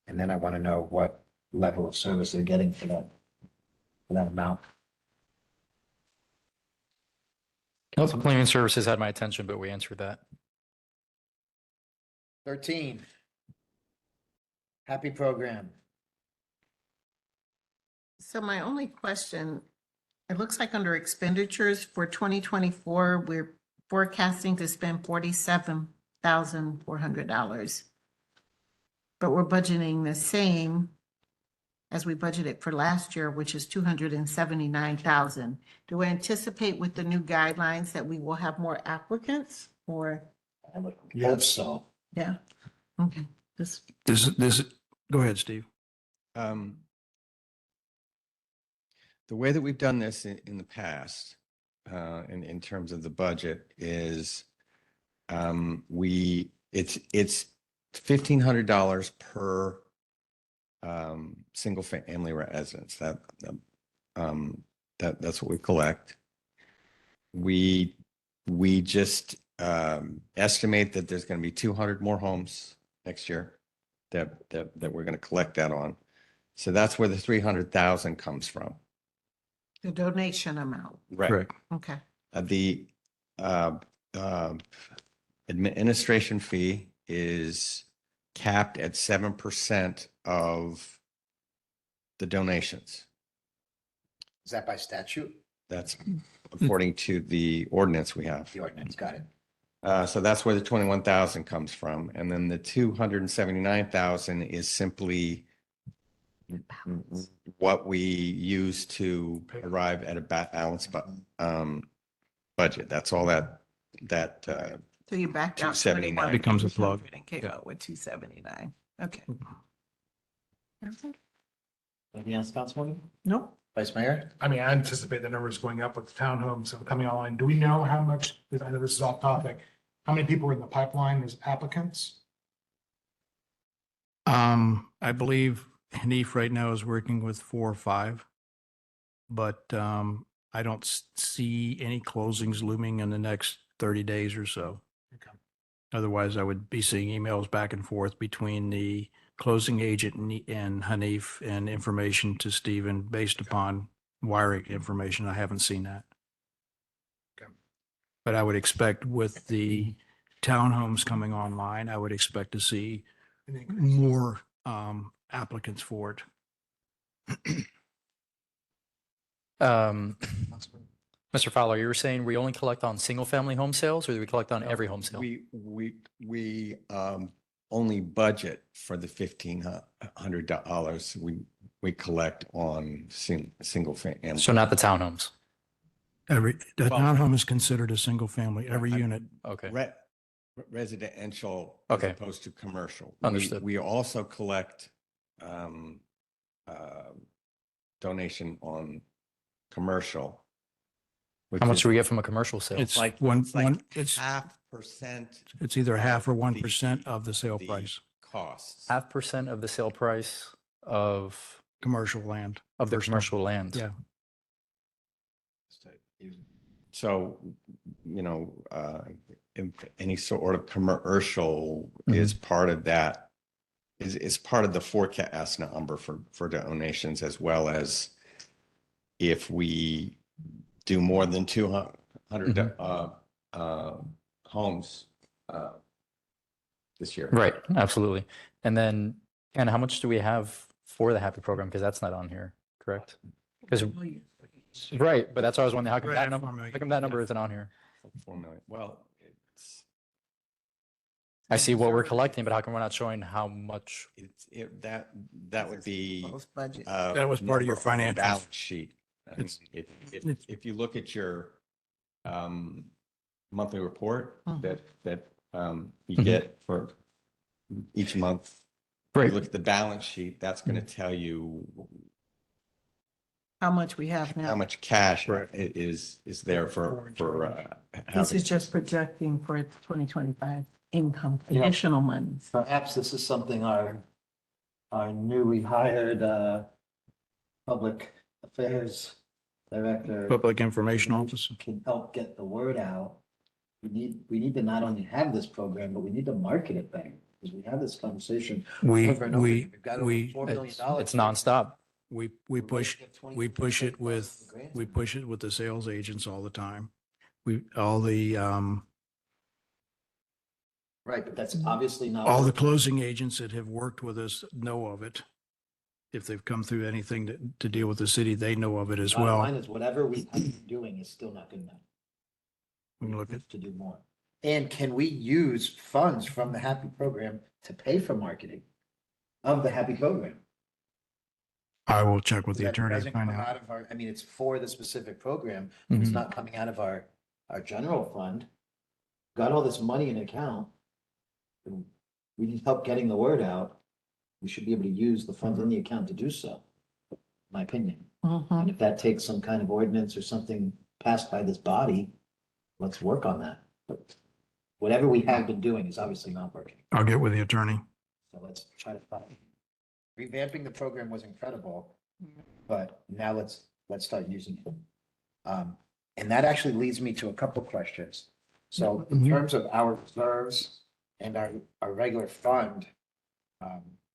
And then I want to know what level of service they're getting for that amount. Council Cleaning Services had my attention, but we answered that. 13. Happy program. So my only question, it looks like under expenditures for 2024, we're forecasting to spend $47,400. But we're budgeting the same as we budgeted for last year, which is 279,000. Do we anticipate with the new guidelines that we will have more applicants or? I would hope so. Yeah, okay, this, Go ahead, Steve. The way that we've done this in the past, in terms of the budget is, it's $1,500 per single family residence. That's what we collect. We just estimate that there's going to be 200 more homes next year that we're going to collect that on. So that's where the 300,000 comes from. the donation amount, Right. okay. The administration fee is capped at 7% of the donations. Is that by statute? That's according to the ordinance we have. The ordinance, got it. So that's where the 21,000 comes from. And then the 279,000 is simply what we use to arrive at a balanced budget. That's all that So you backed out 279 21 becomes a plug. and came out with 279, okay. Anything else, Councilwoman? Nope. Vice Mayor? I mean, I anticipate the numbers going up with the townhomes coming online. Do we know how much, I know this is off topic, how many people are in the pipeline as applicants? I believe Hanif right now is working with 4 or 5, but I don't see any closings looming in the next 30 days or so. Okay. Otherwise, I would be seeing emails back and forth between the closing agent and Hanif and information to Stephen based upon wiring information. I haven't seen that. Okay. But I would expect with the townhomes coming online, I would expect to see An increase. more applicants for it. Mr. Fowler, you were saying we only collect on single-family home sales, or do we collect on every home sale? We only budget for the $1,500 we collect on single family. So not the townhomes? The Well- townhome is considered a single family, every I- unit. Okay. Residential as Okay. opposed to commercial. Understood. We also collect donation on commercial. which How much is do we get from a commercial sale? It's Like, one, it's like one, it's 0.5%. it's either half or of 1% of the sale the price, Costs. 0.5% of the sale price of commercial land. the First off. commercial land? Yeah. So, if any sort of commercial is part of that, is part of the forecast number for donations, as well as if we do more than 200 homes this year. Right, absolutely. And then, and how much do we have for the Happy program? Because that's not on here, correct? Because, right, but that's what I was wondering, how come Right that at number, 4 million. how come that number isn't on here? 4 million. Well, it's, I see what we're collecting, but how come we're not showing how much? that would be. budget. That was part of your number on the financials. Balance sheet. I mean, It's- if you look at your monthly report Mhm. that you Mhm. get for each month, you Right. look at the balance sheet, that's going to tell you How much we have how now? much cash Right. is there for how This to- is just projecting for 2025 income, Yeah. additional monies. Perhaps this is something our newly hired public affairs director Public Information Office. can help get the word out. We need to not only have this program, but we need to market it better, because we have this conversation We, over and over. we, We've got over we, $4 million. It's nonstop. we We're push, gonna get 20 we push it 25,000 with, grants we in there. push it with the sales agents all the time. All the Right, but that's obviously not. all the working. closing agents that have worked with us know of it. If they've come through anything to deal with the city, they know of it as Bottom well. line is whatever we have been doing is still not good enough. We can look at, To do more. And can we use funds from the Happy program to pay for marketing of the Happy program? I will check with the That attorney to doesn't find come out. out of our, I mean, it's for the specific program. It's Mhm. not coming out of our general fund. Got all this money in account. and We need help getting the word out. We should be able to use the funds in the account to do so, my opinion. Mhm. And if that takes some kind of ordinance or something passed by this body, let's work on that. But whatever we have been doing is obviously not working. I'll get with the attorney. So let's try to find. Revamping the program was incredible, but now let's start using it. And that actually leads me to a couple questions. So in Mhm. terms of our reserves and our regular fund,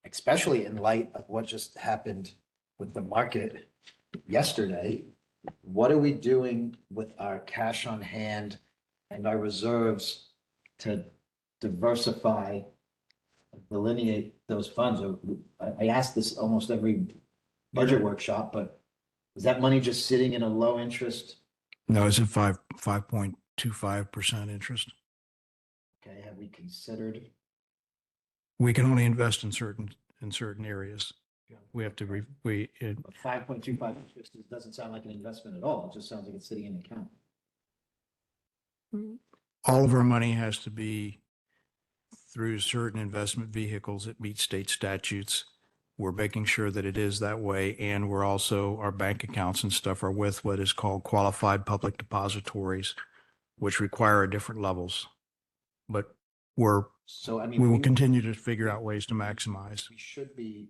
especially in light of what just happened with the market yesterday, what are we doing with our cash on hand and our reserves to diversify, delineate those funds? I ask this almost every budget workshop, but is that money just sitting in a low interest? No, it's at 5.25% interest. Okay, have we considered? We can only invest in certain areas. We have to, 5.25 interest doesn't sound like an investment at all. It just sounds like it's sitting in an account. all of our money has to be through certain investment vehicles that meet state statutes. We're making sure that it is that way. And we're also, our bank accounts and stuff are with what is called qualified public depositories, which require different levels. But So, I mean. we will continue to figure out ways to maximize. We should be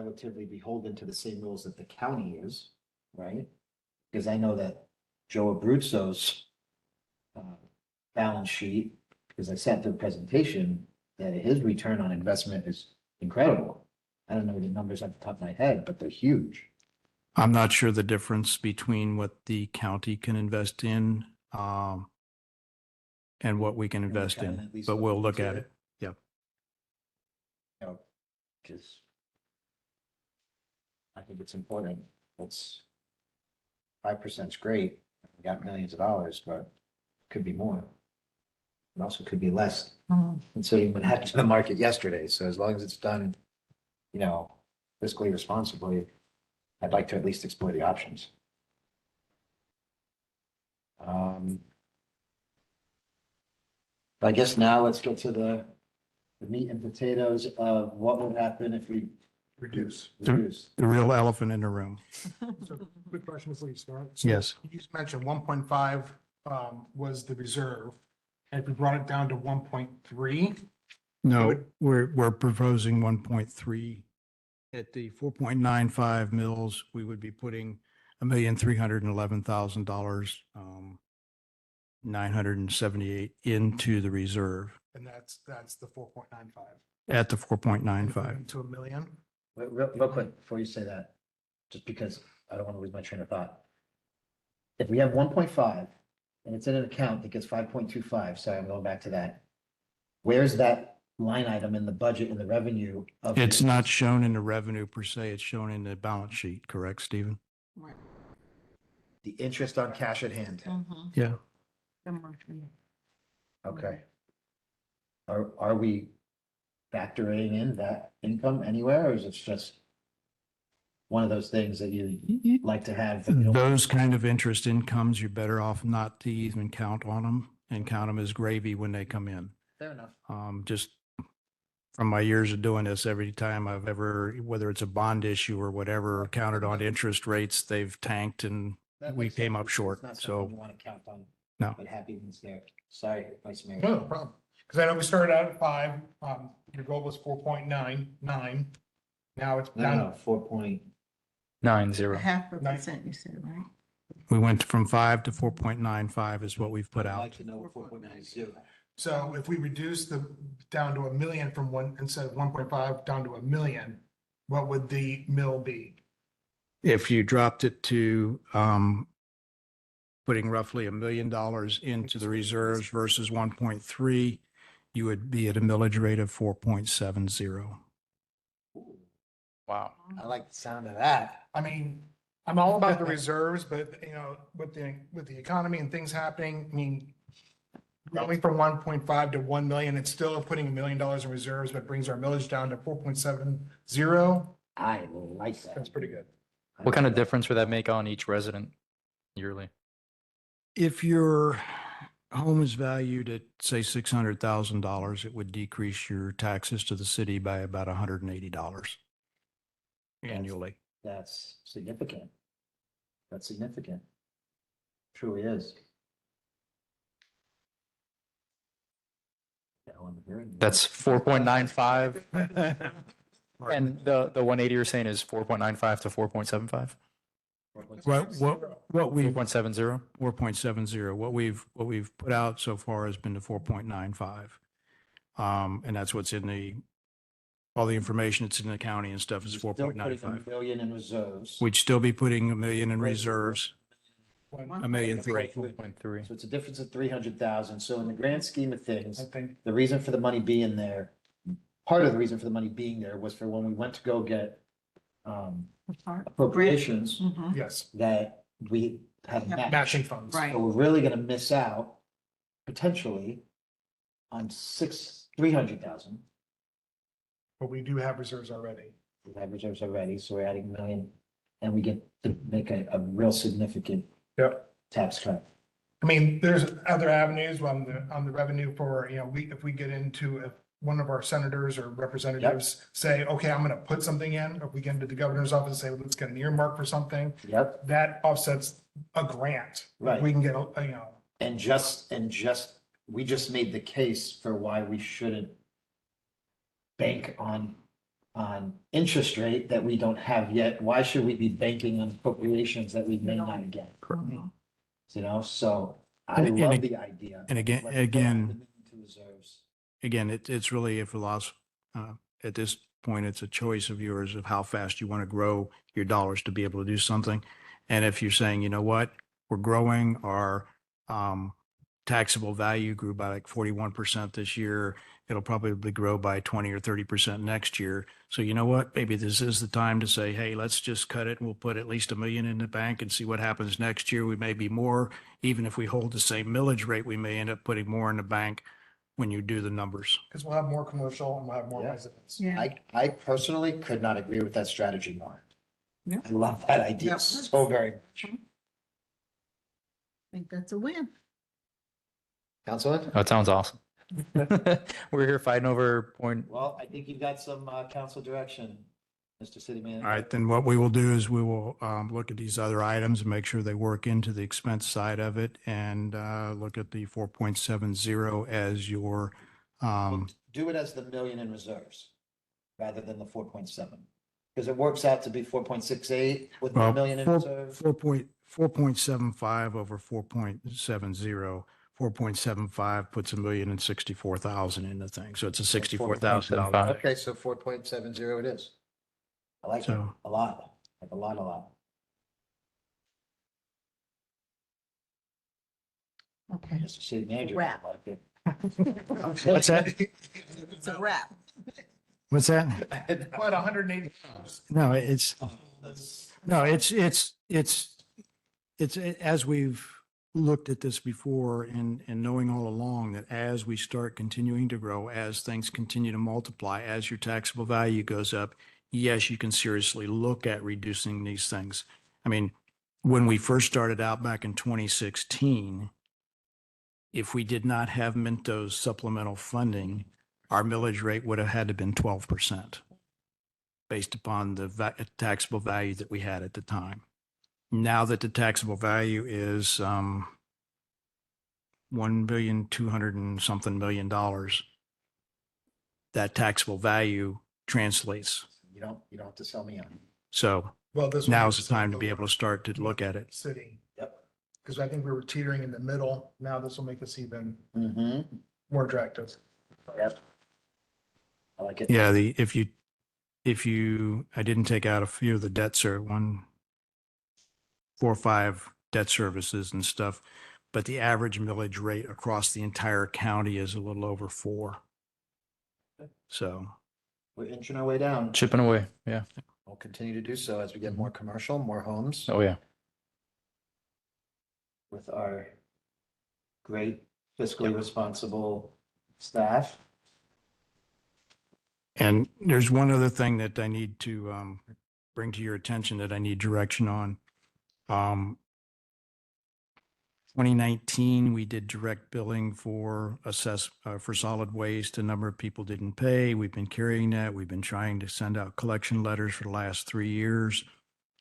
relatively beholden to the same rules that the county is, right? Because I know that Joe Abruzzo's balance sheet, because I sat through the presentation, that his return on investment is incredible. I don't know the numbers off the top of my head, but they're huge. I'm not sure the difference between what the county can invest in, and what we can And we invest can in, at least but we'll look into at it. it. Yeah. You know, because I think it's important. It's 5% is great. We got millions of dollars, but could be more. It also could be less, considering what happened to the market yesterday. So as long as it's done, you know, fiscally responsibly, I'd like to at least explore the options. I guess now let's get to the meat and potatoes of what would happen if we Reduce. reduce. The real elephant in the room. So quick question before you start. So Yes. You just mentioned 1.5 was the reserve. And if we brought it down to 1.3, No, would- we're proposing 1.3. At the 4.95 mils, we would be putting $1,311,000, 978 into the reserve and that's the 4.95. at the 4.95. To $1 million. Wait, real quick, before you say that, just because I don't want to lose my train of thought. If we have 1.5 and it's in an account that gets 5.25, sorry, I'm going back to that. Where's that line item in the budget and the revenue of? It's not shown in the revenue per se, it's shown in the balance sheet, correct, Stephen? The interest on cash at hand. Yeah. Okay. Are we factoring in that income anywhere, or is it just one of those things that you like to have? but you don't- Those kind of interest incomes, you're better off not to even count on them and count them as gravy when they come in. Fair enough. Just from my years of doing this, every time I've ever, whether it's a bond issue or whatever, counted on interest rates, they've tanked and That we makes came sense. up It's short. not something So you want to count on. No. But happy one's there. Sorry, Vice Mayor. No problem. Because I know we started out at 5. Your goal was 4.99. Now it's No, down. no, 4 point. 9-0. 0.5%, you said, right? we went from 5 to 4.95 is what we've put I'd out. like to know what 4.90. So if we reduce down to $1 million from instead of 1.5 down to $1 million, what would the mill be? If you dropped it to putting roughly $1 million into the reserves versus 1.3, you would be at a millage rate of 4.70. Wow. I like the sound of that. I mean, I'm all about the reserves, but you know, with the economy and things happening, I mean, going from 1.5 to 1 million, it's still putting $1 million in reserves, but brings our millage down to 4.70. I like that. That's pretty good. What kind of difference would that make on each resident yearly? If your home is valued at, say, $600,000, it would decrease your taxes to the city by about $180 annually. That's significant. That's significant. Truly is. That one here. That's 4.95. And the 180 you're saying is 4.95 to 4.75? What we 4.70? 4.70. What we've put out so far has been to 4.95. And that's what's in all the information that's in the county and stuff is Still putting 4.95. $1 million in reserves. We'd still be putting $1 million in reserves, $1.3 million. 4.3. So it's a difference of 300,000. So in the grand scheme of things, I think the reason for the money being there, part of the reason for the money being there was for when we went to go get appropriations yes, that we had matched. matching funds. Right. So we're really gonna miss out potentially on 300,000. But we do have reserves already. We have reserves already, so we're adding $1 million and we get to make a real significant Yep. tax cut. I mean, there's other avenues on the revenue for, you know, if we get into if one of our senators or representatives say, okay, I'm gonna put something in, or if we get into the governor's office and say, well, let's get an earmark for something, Yep. that offsets a grant. Right. We can get, you know, And we just made the case for why we shouldn't bank on on interest rate that we don't have yet. Why should we be banking on appropriations that we may not get? You know, so I And love the idea. and again- Let's put again- the million to reserves. Again, it's really a philosophy. At this point, it's a choice of yours of how fast you want to grow your dollars to be able to do something. And if you're saying, you know what, we're growing our taxable value grew by like 41% this year. It'll probably grow by 20 or 30% next year. So you know what, maybe this is the time to say, hey, let's just cut it and we'll put at least $1 million in the bank and see what happens next year. We may be more, even if we hold the same millage rate, we may end up putting more in the bank when you do the numbers. Because we'll have more commercial and we'll have more Yeah. residents. I personally could not agree with that strategy more. Yeah. I love that idea Yep. so very much. I think that's a win. Councilman? That sounds awesome. We're here fighting over point. Well, I think you've got some council direction, Mr. City Manager. All right, then what we will do is we will look at these other items and make sure they work into the expense side of it and look at the 4.70 as your, Do it as the million in reserves rather than the 4.7. Because it works out to be 4.68 with the well, million in reserves. 4.75 over 4.70. 4.75 puts $1,064,000 in the thing. So it's a $64,000. Okay, so 4.70 it is. I like it So- a lot, like a lot. Okay. Mr. City Manager. I Wrap. like it. What's that? It's a wrap. What's that? What, 180? No, it's as we've looked at this before and knowing all along that as we start continuing to grow, as things continue to multiply, as your taxable value goes up, yes, you can seriously look at reducing these things. I mean, when we first started out back in 2016, if we did not have Minto's supplemental funding, our millage rate would have had to been 12% based upon the taxable value that we had at the time. Now that the taxable value is $1,200,000,000 and something million, that taxable value translates. You don't have to sell me on. So Well, this. now's the time to be able to start to look at it. City, Yep. because I think we were teetering in the middle. Now this will make us even Mm-hmm. more attractive. Yep. I like it. Yeah, I didn't take out a few of the debt 4 or 5 debt services and stuff, but the average millage rate across the entire county is a little over 4. So, We're inching our way down. Chipping away. Yeah. We'll continue to do so as we get more commercial, more homes Oh, yeah. with our great fiscally responsible staff. and there's one other thing that I need to bring to your attention that I need direction on. 2019, we did direct billing for for solid waste. A number of people didn't pay. We've been carrying that. We've been trying to send out collection letters for the last 3 years.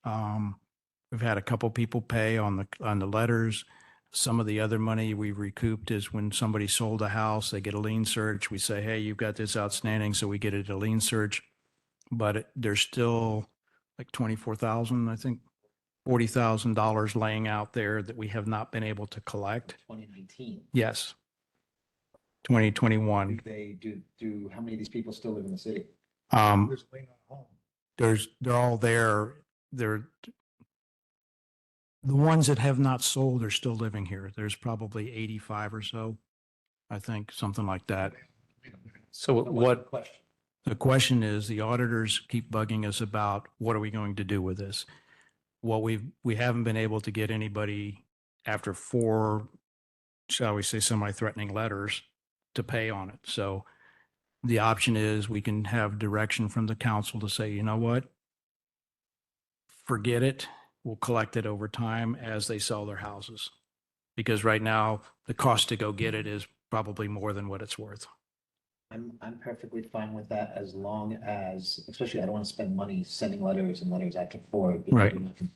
We've had a couple people pay on the letters. Some of the other money we recouped is when somebody sold a house, they get a lien search. We say, hey, you've got this outstanding, so we get it a lien search. But there's still like 24,000, I think, $40,000 laying out there that we have not been able to collect. 2019. Yes. 2021. They do, how many of these people still live in the city? There's a lien on a home. They're all there. The ones that have not sold are still living here. There's probably 85 or so, I think, something like that. So So what's the what, question? The question is, the auditors keep bugging us about what are we going to do with this? Well, we haven't been able to get anybody after 4, shall we say, semi-threatening letters to pay on it. So the option is we can have direction from the council to say, you know what? Forget it. We'll collect it over time as they sell their houses. Because right now, the cost to go get it is probably more than what it's worth. I'm perfectly fine with that as long as, especially I don't want to spend money sending letters and letters after 4. because Right. you're not gonna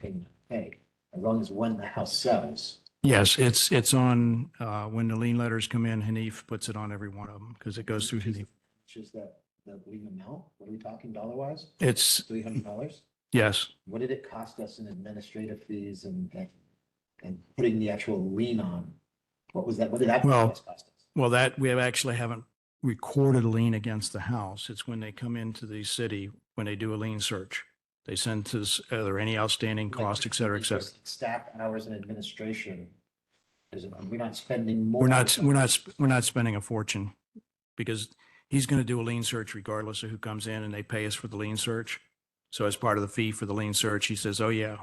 pay. As long as when the house sells. Yes, it's on, when the lien letters come in, Hanif puts it on every one of them because it goes through Hanif. Which is that the lien amount? What are we talking dollar wise? It's, $300? yes, What did it cost us in administrative fees and putting the actual lien on? What was that? What did that Well, cost us? well, that, we actually haven't recorded a lien against the house. It's when they come into the city, when they do a lien search. They send to us, are there any outstanding costs, et cetera, et cetera. Staff hours in administration. We're not spending more. We're not spending a fortune because he's going to do a lien search regardless of who comes in, and they pay us for the lien search. So as part of the fee for the lien search, he says, oh yeah,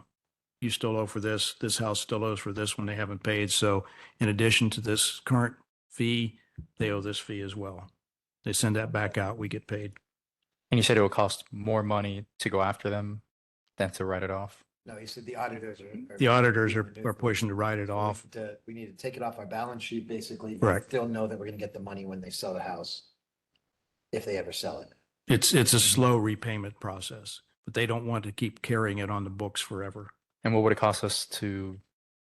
you still owe for this, this house still owes for this when they haven't paid. So in addition to this current fee, they owe this fee as well. They send that back out, we get paid. And you said it would cost more money to go after them than to write it off. No, he said the auditors are. The auditors are pushing to write it off. We need to take it off our balance sheet, basically. Correct. They'll know that we're gonna get the money when they sell the house. If they ever sell it. It's a slow repayment process, but they don't want to keep carrying it on the books forever. And what would it cost us to,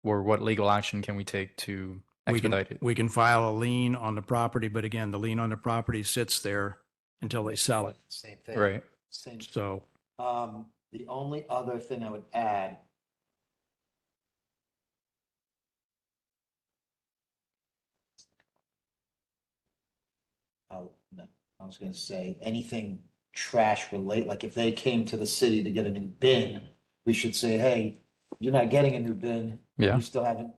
or what legal action can we take to expedite it? We can file a lien on the property, but again, the lien on the property sits there until they sell it. Same thing. Right. Same. So The only other thing I would add. Oh, no, I was gonna say, anything trash relate, like if they came to the city to get a new bin, we should say, hey, you're not getting a new bin. Yeah. You still haven't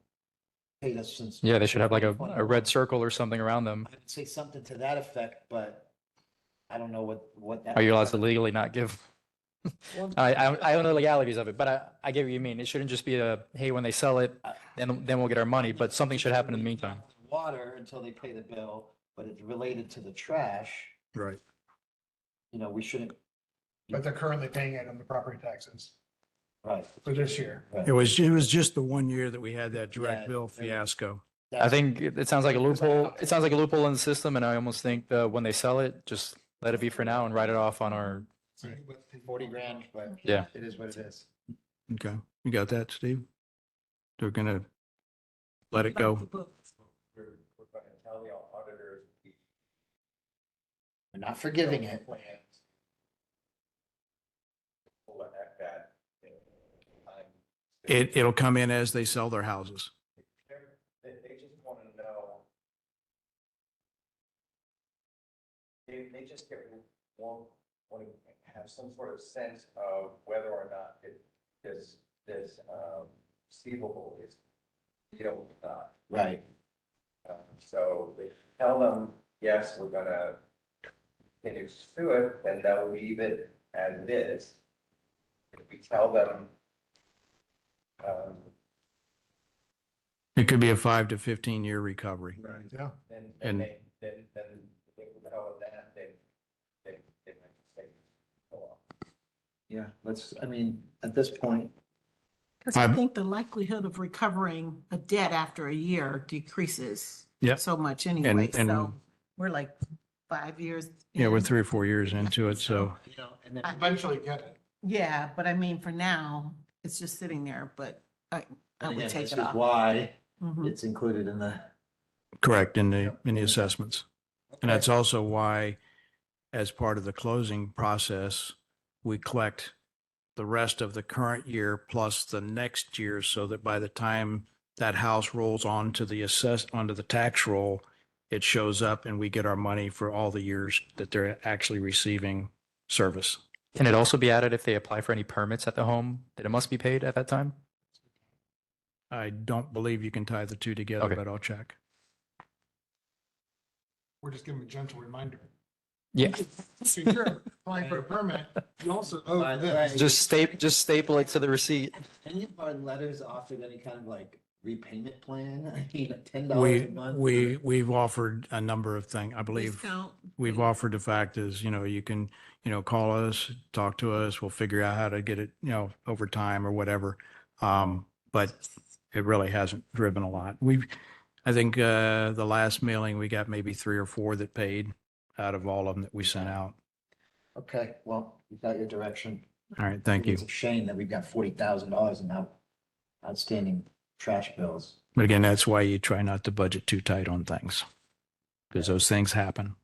paid us since. Yeah, they should have like a 2021. red circle or something around them. I would say something to that effect, but I don't know what that. Are you allowed to legally not give? Well, I don't know the legalities of it, but I get what you mean. It shouldn't just be a, hey, when they sell it, then we'll get our money, but something should happen in the meantime. Water until they pay the bill, but it's related to the trash, right. we shouldn't. But they're currently paying it on the property taxes Right. for this year. right. It was just the one year that we had that direct Yeah, bill there- fiasco. I think it sounds like a loophole. It sounds like a loophole in the system, and I almost think that when they sell it, just let it be for now and write it off on our. 40 grand, but. Yeah. It is what it is. Okay, you got that, Steve? They're gonna let it go. We're not forgiving it. It'll come in as they sell their houses. They just want to know. They just get, want to have some sort of sense of whether or not this receivable is billed or not. Right. So they tell them, yes, we're gonna continue to sue it, and they'll leave it as it is. If we tell them, It could be a 5 to 15 year recovery. Right. Yeah. then And- they will tell them that they might say, go off. Yeah, at this point, Because I I'm- think the likelihood of recovering a debt after a year decreases Yep. so much anyway. and- So we're like 5 years. Yeah, we're in. 3 or 4 years into it, so and then. Eventually get it. Yeah, but I mean, for now, it's just sitting there, but I and would again, take this it is off. why Mhm. it's included in the. correct in the assessments. And that's also why, as part of the closing process, we collect the rest of the current year plus the next year, so that by the time that house rolls onto onto the tax roll, it shows up and we get our money for all the years that they're actually receiving service. Can it also be added if they apply for any permits at the home, that it must be paid at that time? I don't believe you can tie the two together, Okay. but I'll check. We're just giving them a gentle reminder. Yeah, So you're applying for a permit, you also owe Right, this. right. just staple it to the receipt. Any of our letters offered any kind of like repayment plan? I mean, $10 a month. We've offered a number of things. I believe Discount. we've offered the fact is, you can, call us, talk to us, we'll figure out how to get it, over time or whatever. But it really hasn't driven a lot. I think, the last mailing, we got maybe 3 or 4 that paid out of all of them that we sent out. Okay, well, you got your direction. All right, thank you. It's a shame that we've got $40,000 in outstanding trash bills. But again, that's why you try not to budget too tight on things, because those things happen.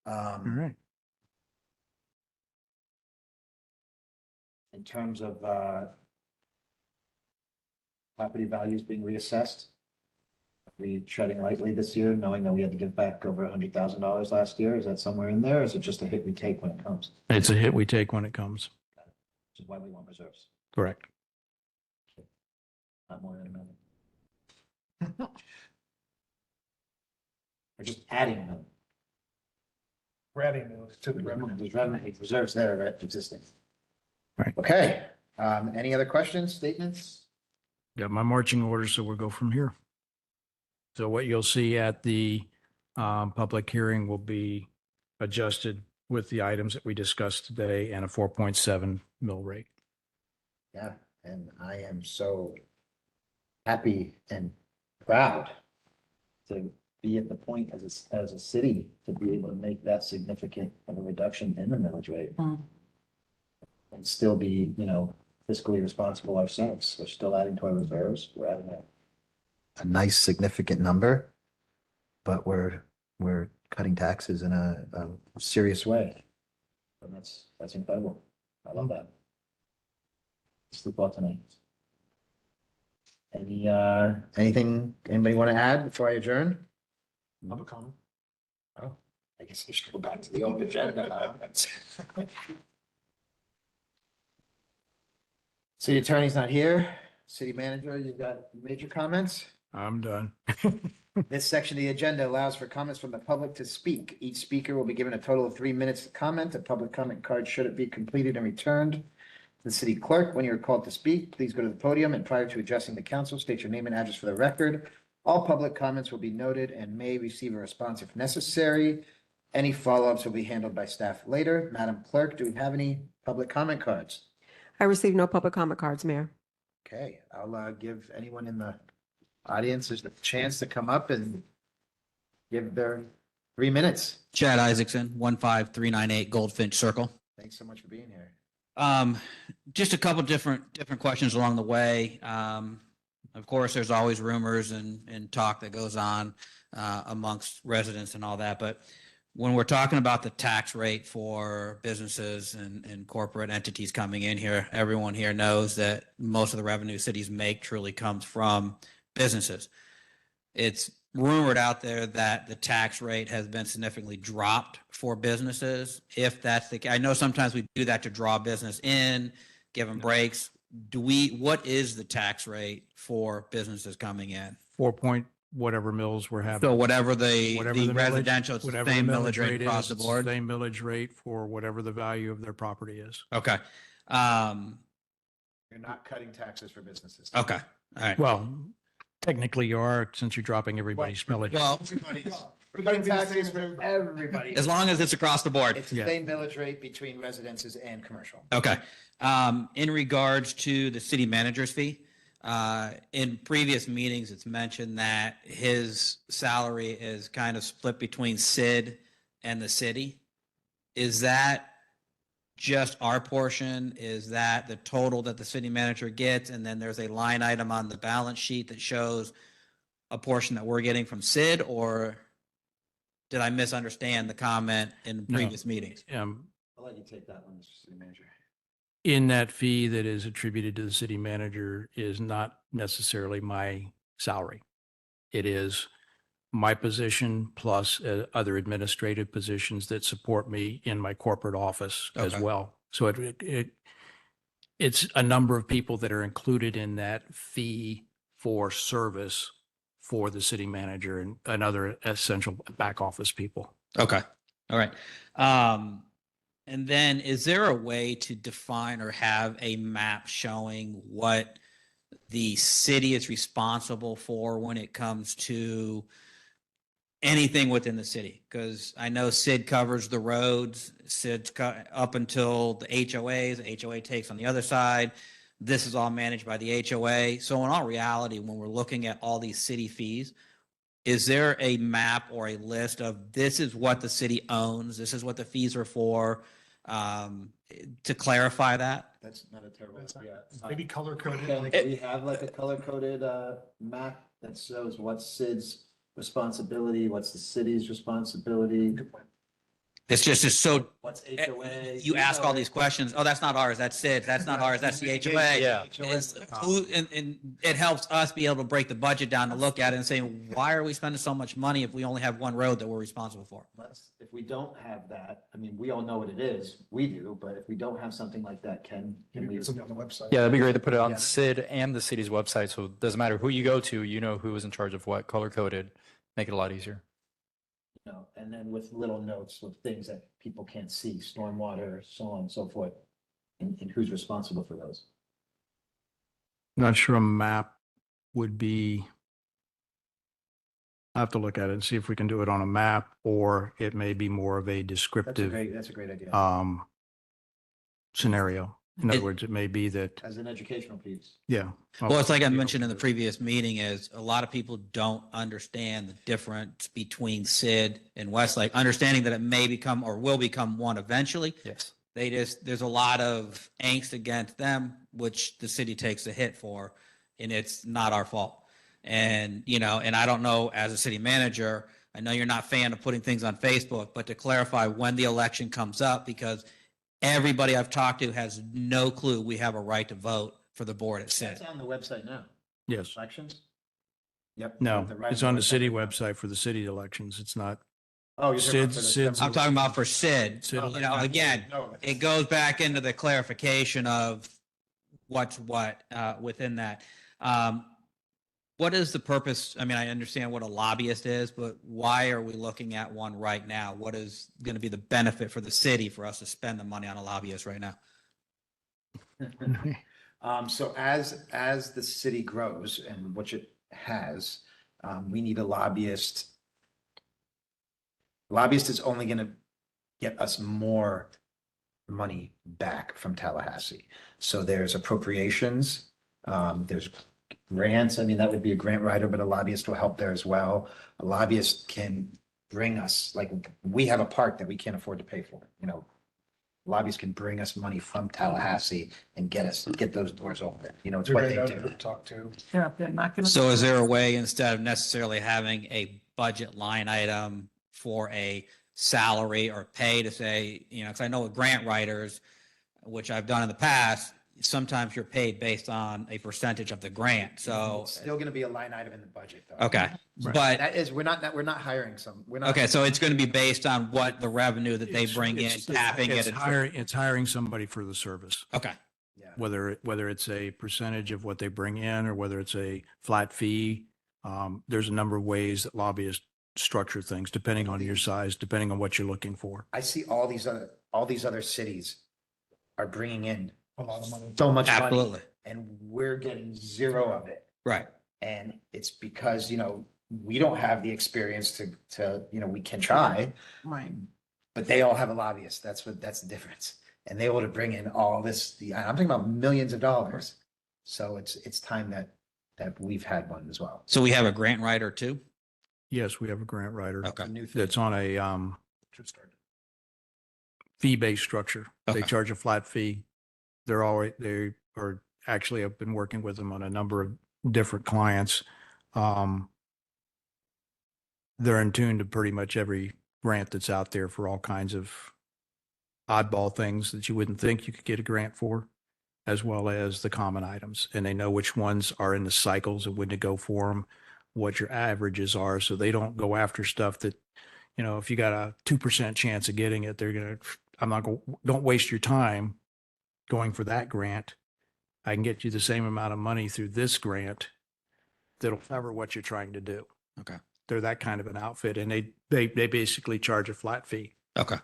All right. In terms of property values being reassessed, are we treading lightly this year, knowing that we had to give back over $100,000 last year? Is that somewhere in there? Or is it just a hit we take when it comes? It's a hit we take when it comes. Which is why we want reserves, Correct. not more than a million. Or just adding them. We're adding those to the revenue. There's revenue reserves there, right, existing. Right. Okay, any other questions, statements? Got my marching orders, so we'll go from here. So what you'll see at the public hearing will be adjusted with the items that we discussed today and a 4.7 mill rate. Yeah, and I am so happy and proud to be at the point as a city to be able to make that significant of a reduction in the millage rate. And still be, fiscally responsible ourselves. We're still adding to our reserves. We're adding a nice significant number, but we're cutting taxes in a serious way. And that's incredible. I love that. Sleep well tonight. Anything anybody want to add before I adjourn? Public comment. Oh, I guess we should go back to the old agenda now. City attorney's not here. City manager, you got major comments? I'm done. This section of the agenda allows for comments from the public to speak. Each speaker will be given a total of 3 minutes to comment. A public comment card should it be completed and returned to the city clerk. When you're called to speak, please go to the podium and prior to addressing the council, state your name and address for the record. All public comments will be noted and may receive a response if necessary. Any follow-ups will be handled by staff later. Madam Clerk, do we have any public comment cards? I received no public comment cards, Mayor. Okay, I'll give anyone in the audience a chance to come up and give their 3 minutes. Chad Isaacson, 15398 Goldfinch Circle. Thanks so much for being here. Just a couple different questions along the way. Of course, there's always rumors and talk that goes on amongst residents and all that. But when we're talking about the tax rate for businesses and corporate entities coming in here, everyone here knows that most of the revenue cities make truly comes from businesses. It's rumored out there that the tax rate has been significantly dropped for businesses. If that's the case, I know sometimes we do that to draw business in, give them breaks. What is the tax rate for businesses coming in? 4 point whatever mills we're having. So whatever the Millage- residential, it's the whatever same the millage rate across is, the it's board? Same millage rate for whatever the value of their property is. Okay. You're not cutting taxes for businesses. Okay. All right. Well, technically you are, since you're dropping everybody's millage. Well, We're cutting taxes for everybody. as long as it's across the board. It's the Yeah. same millage rate between residences and commercial. Okay. In regards to the city manager's fee, in previous meetings, it's mentioned that his salary is kind of split between Sid and the city. Is that just our portion? Is that the total that the city manager gets? And then there's a line item on the balance sheet that shows a portion that we're getting from Sid, or did I misunderstand the comment in No. previous meetings? I'll let you take that one, Mr. City Manager. In that fee that is attributed to the city manager is not necessarily my salary. It is my position plus other administrative positions that support me in my corporate office as Okay. well. So it's a number of people that are included in that fee for service for the city manager and other essential back office people. Okay. All right. And then is there a way to define or have a map showing what the city is responsible for when it comes to anything within the city? Because I know Sid covers the roads, up until the HOAs, the HOA takes on the other side. This is all managed by the HOA. So in all reality, when we're looking at all these city fees, is there a map or a list of this is what the city owns, this is what the fees are for, to clarify that? That's not a terrible idea. Maybe color coded. Can we have like a color-coded map that shows what's Sid's responsibility, what's the city's responsibility? It's just so, What's HOA? you ask all these questions. Oh, that's not ours. That's Sid. That's not ours. That's the HOA. Yeah. And it helps us be able to break the budget down to look at it and say, why are we spending so much money if we only have one road that we're responsible for? If we don't have that, I mean, we all know what it is, we do, but if we don't have something like that, can Maybe we? it's on the website. Yeah, that'd be great to put it on Yeah. SID and the city's website. So it doesn't matter who you go to, you know who is in charge of what, color coded, make it a lot easier. You know, and then with little notes of things that people can't see, stormwater, so on and so forth, and who's responsible for those. Not sure a map would be. I have to look at it and see if we can do it on a map, or it may be more of a descriptive That's a great idea. scenario. In other It- words, it may be that, As an educational piece. yeah. Well, it's like I mentioned in the previous meeting is a lot of people don't understand the difference between Sid and Westlake, understanding that it may become or will become one eventually. Yes. There's a lot of angst against them, which the city takes a hit for, and it's not our fault. And, and I don't know, as a city manager, I know you're not a fan of putting things on Facebook, but to clarify when the election comes up, because everybody I've talked to has no clue we have a right to vote for the board at Sid. That's on the website now, Yes. elections? Yep. No, The it's on the city right- website for the city elections. It's not. Oh, you're talking about for the Sid's- I'm talking about for Sid, Sid- again, No, it goes back into the clarification of what's what within that. What is the purpose? I mean, I understand what a lobbyist is, but why are we looking at one right now? What is going to be the benefit for the city for us to spend the money on a lobbyist right now? So as the city grows, and which it has, we need a lobbyist. Lobbyist is only gonna get us more money back from Tallahassee. So there's appropriations, there's grants. I mean, that would be a grant writer, but a lobbyist will help there as well. A lobbyist can bring us, like, we have a park that we can't afford to pay for, lobbyists can bring us money from Tallahassee and get those doors open. It's They're what great they out there do. to talk to. Yeah, they're not gonna. So is there a way, instead of necessarily having a budget line item for a salary or pay, to say, because I know with grant writers, which I've done in the past, sometimes you're paid based on a percentage of the grant. So, It's still gonna be a line item in the budget, though. okay, Right. but, That is, we're not hiring we're not. okay, so it's going to be based on what the revenue that they It's- bring in, it's- tapping it. It's hiring somebody for the service, Okay, Yeah. whether it's a percentage of what they bring in or whether it's a flat fee. There's a number of ways that lobbyists structure things, depending on your size, depending on what you're looking for. I see all these other cities are bringing in A lot of money. so much money, absolutely. and we're getting zero of it. Right. And it's because, we don't have the experience to, we can try, Right. but they all have a lobbyist. That's the difference. And they able to bring in all this, I'm talking about millions of dollars. So it's time that we've had one as well. So we have a grant writer too? Yes, we have a grant writer Okay. A new thing. that's on a Should start. fee-based structure. They Okay. charge a flat fee. They are actually, I've been working with them on a number of different clients. They're in tune to pretty much every grant that's out there for all kinds of oddball things that you wouldn't think you could get a grant for, as well as the common items. And they know which ones are in the cycles and when to go for them, what your averages are. So they don't go after stuff that, if you got a 2% chance of getting it, don't waste your time going for that grant. I can get you the same amount of money through this grant that'll cover what you're trying to do. Okay. They're that kind of an outfit, and they basically charge a flat fee. Okay.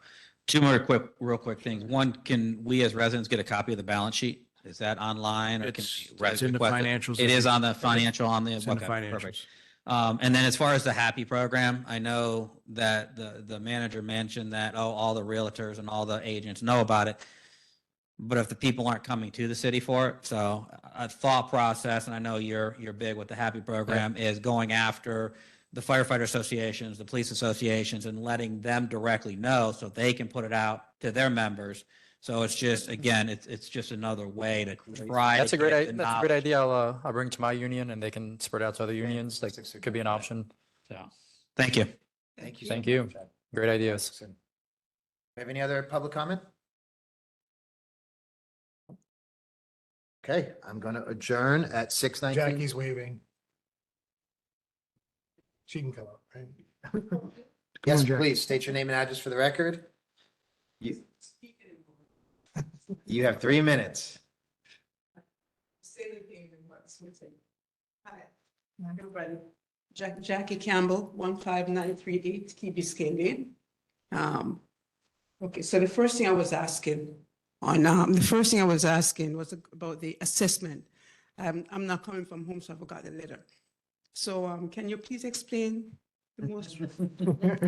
Two more real quick things. One, can we as residents get a copy of the balance sheet? Is that online or can It's we in the request it? financials. It is on the financial on the, It's in the okay, perfect. financials. And then as far as the Happy program, I know that the manager mentioned that, all the realtors and all the agents know about it. But if the people aren't coming to the city for it, so a thought process, and I know you're big with the Happy program, is going after the firefighter associations, the police associations, and letting them directly know so they can put it out to their members. So it's just, again, it's just another way to try. That's to a great, get the that's a great knowledge. idea. I'll bring it to my union and they can spread out to other unions. Like, it could be an option. So, thank you. Thank you. Thank you. Chad. Great ideas. Thanks. Have any other public comment? Okay, I'm gonna adjourn at 6:19. Jackie's waving. She can come up, right? Yes, Jack. please state your name and address for the record. You have 3 minutes. Hi, everybody. Jackie Campbell, 15938 Key Biscayne. Okay, so the first thing I was asking was about the assessment. I'm not coming from home, so I forgot the letter. So, can you please explain the most?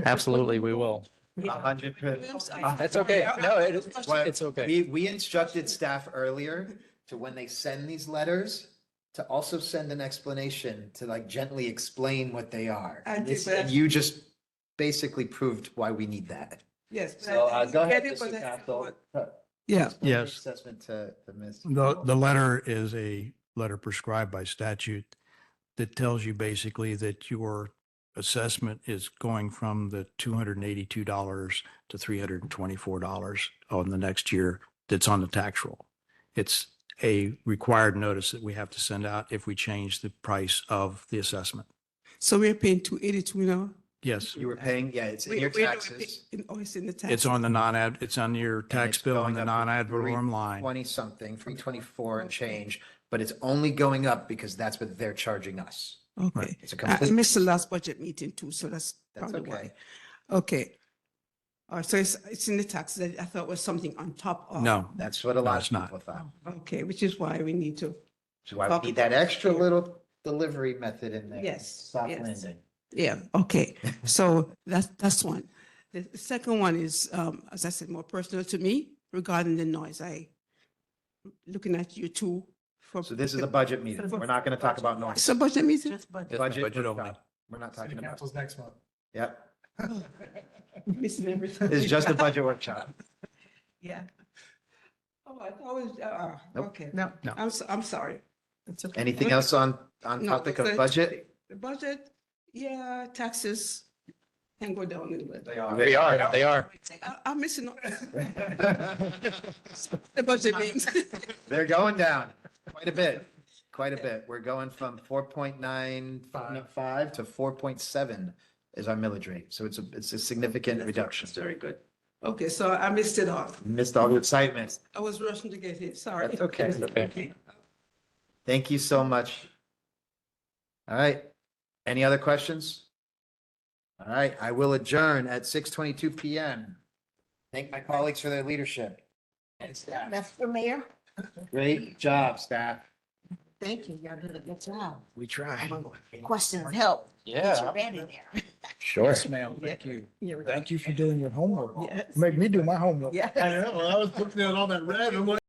Absolutely, we will. 100%. That's okay. No, it's okay. We instructed staff earlier to, when they send these letters, to also send an explanation to like gently explain what they are. I did, This- but- And you just basically proved why we need that. Yes. but So I go ahead, get it, Mr. but I- Castle. Yeah, Explain your Yes. Assessment to Ms. The letter is a letter prescribed by statute that tells you basically that your assessment is going from the $282 to $324 on the next year that's on the tax roll. It's a required notice that we have to send out if we change the price of the assessment. so we're paying 282 now? Yes, You were paying, yeah, it's in Wait, your wait, taxes. Oh, it's in the tax. it's on the non-ad, it's on your and tax it's bill going and the up to non-ad valorem line. 20 something, 324 and change, but it's only going up because that's what they're charging us. Okay. It's a I complete. missed the last budget meeting too, so that's That's probably okay. why. Okay. All right, so it's in the tax. I thought it was something on top of. No, That's what a lot it's of not. people thought. Okay, which is why we need to, So why we need that extra little delivery method in there. Yes, Soft yes. landing. yeah, okay. So that's one. The second one is, as I said, more personal to me regarding the noise. Looking at you two. So this is a budget meeting. We're not going to talk about noise. It's a budget meeting? Yes, ma'am. Budget Budget only. workshop. We're not talking City about, council's next month. yep. Missing everything. It's just a budget workshop. Yeah. Oh, I thought it was, Nope. okay. No. No. I'm sorry. It's okay. Anything else on No, topic that's of it. budget? The budget, yeah, taxes can go down a little bit. They are. They are. I'm missing. The budget meetings. They're going down quite a bit, quite a bit. We're going from 4.95 to 4.7 is our millage rate. So it's a significant reduction. Very good. Okay, so I missed it all. Missed all the excitement. I was rushing to get it, sorry. That's okay. Okay. Thank you so much. All right. Any other questions? All right, I will adjourn at 6:22 PM. Thank my colleagues for their leadership. And staff. Mr. Mayor, Great job, staff. thank you. Y'all did a good job. We try. Questions help. Yeah. Get you ready there. Sure. ma'am. Thank you. You're Thank you for doing your homework. Yes. Make me do my homework. Yes. I know, I was looking at all that red, I'm like,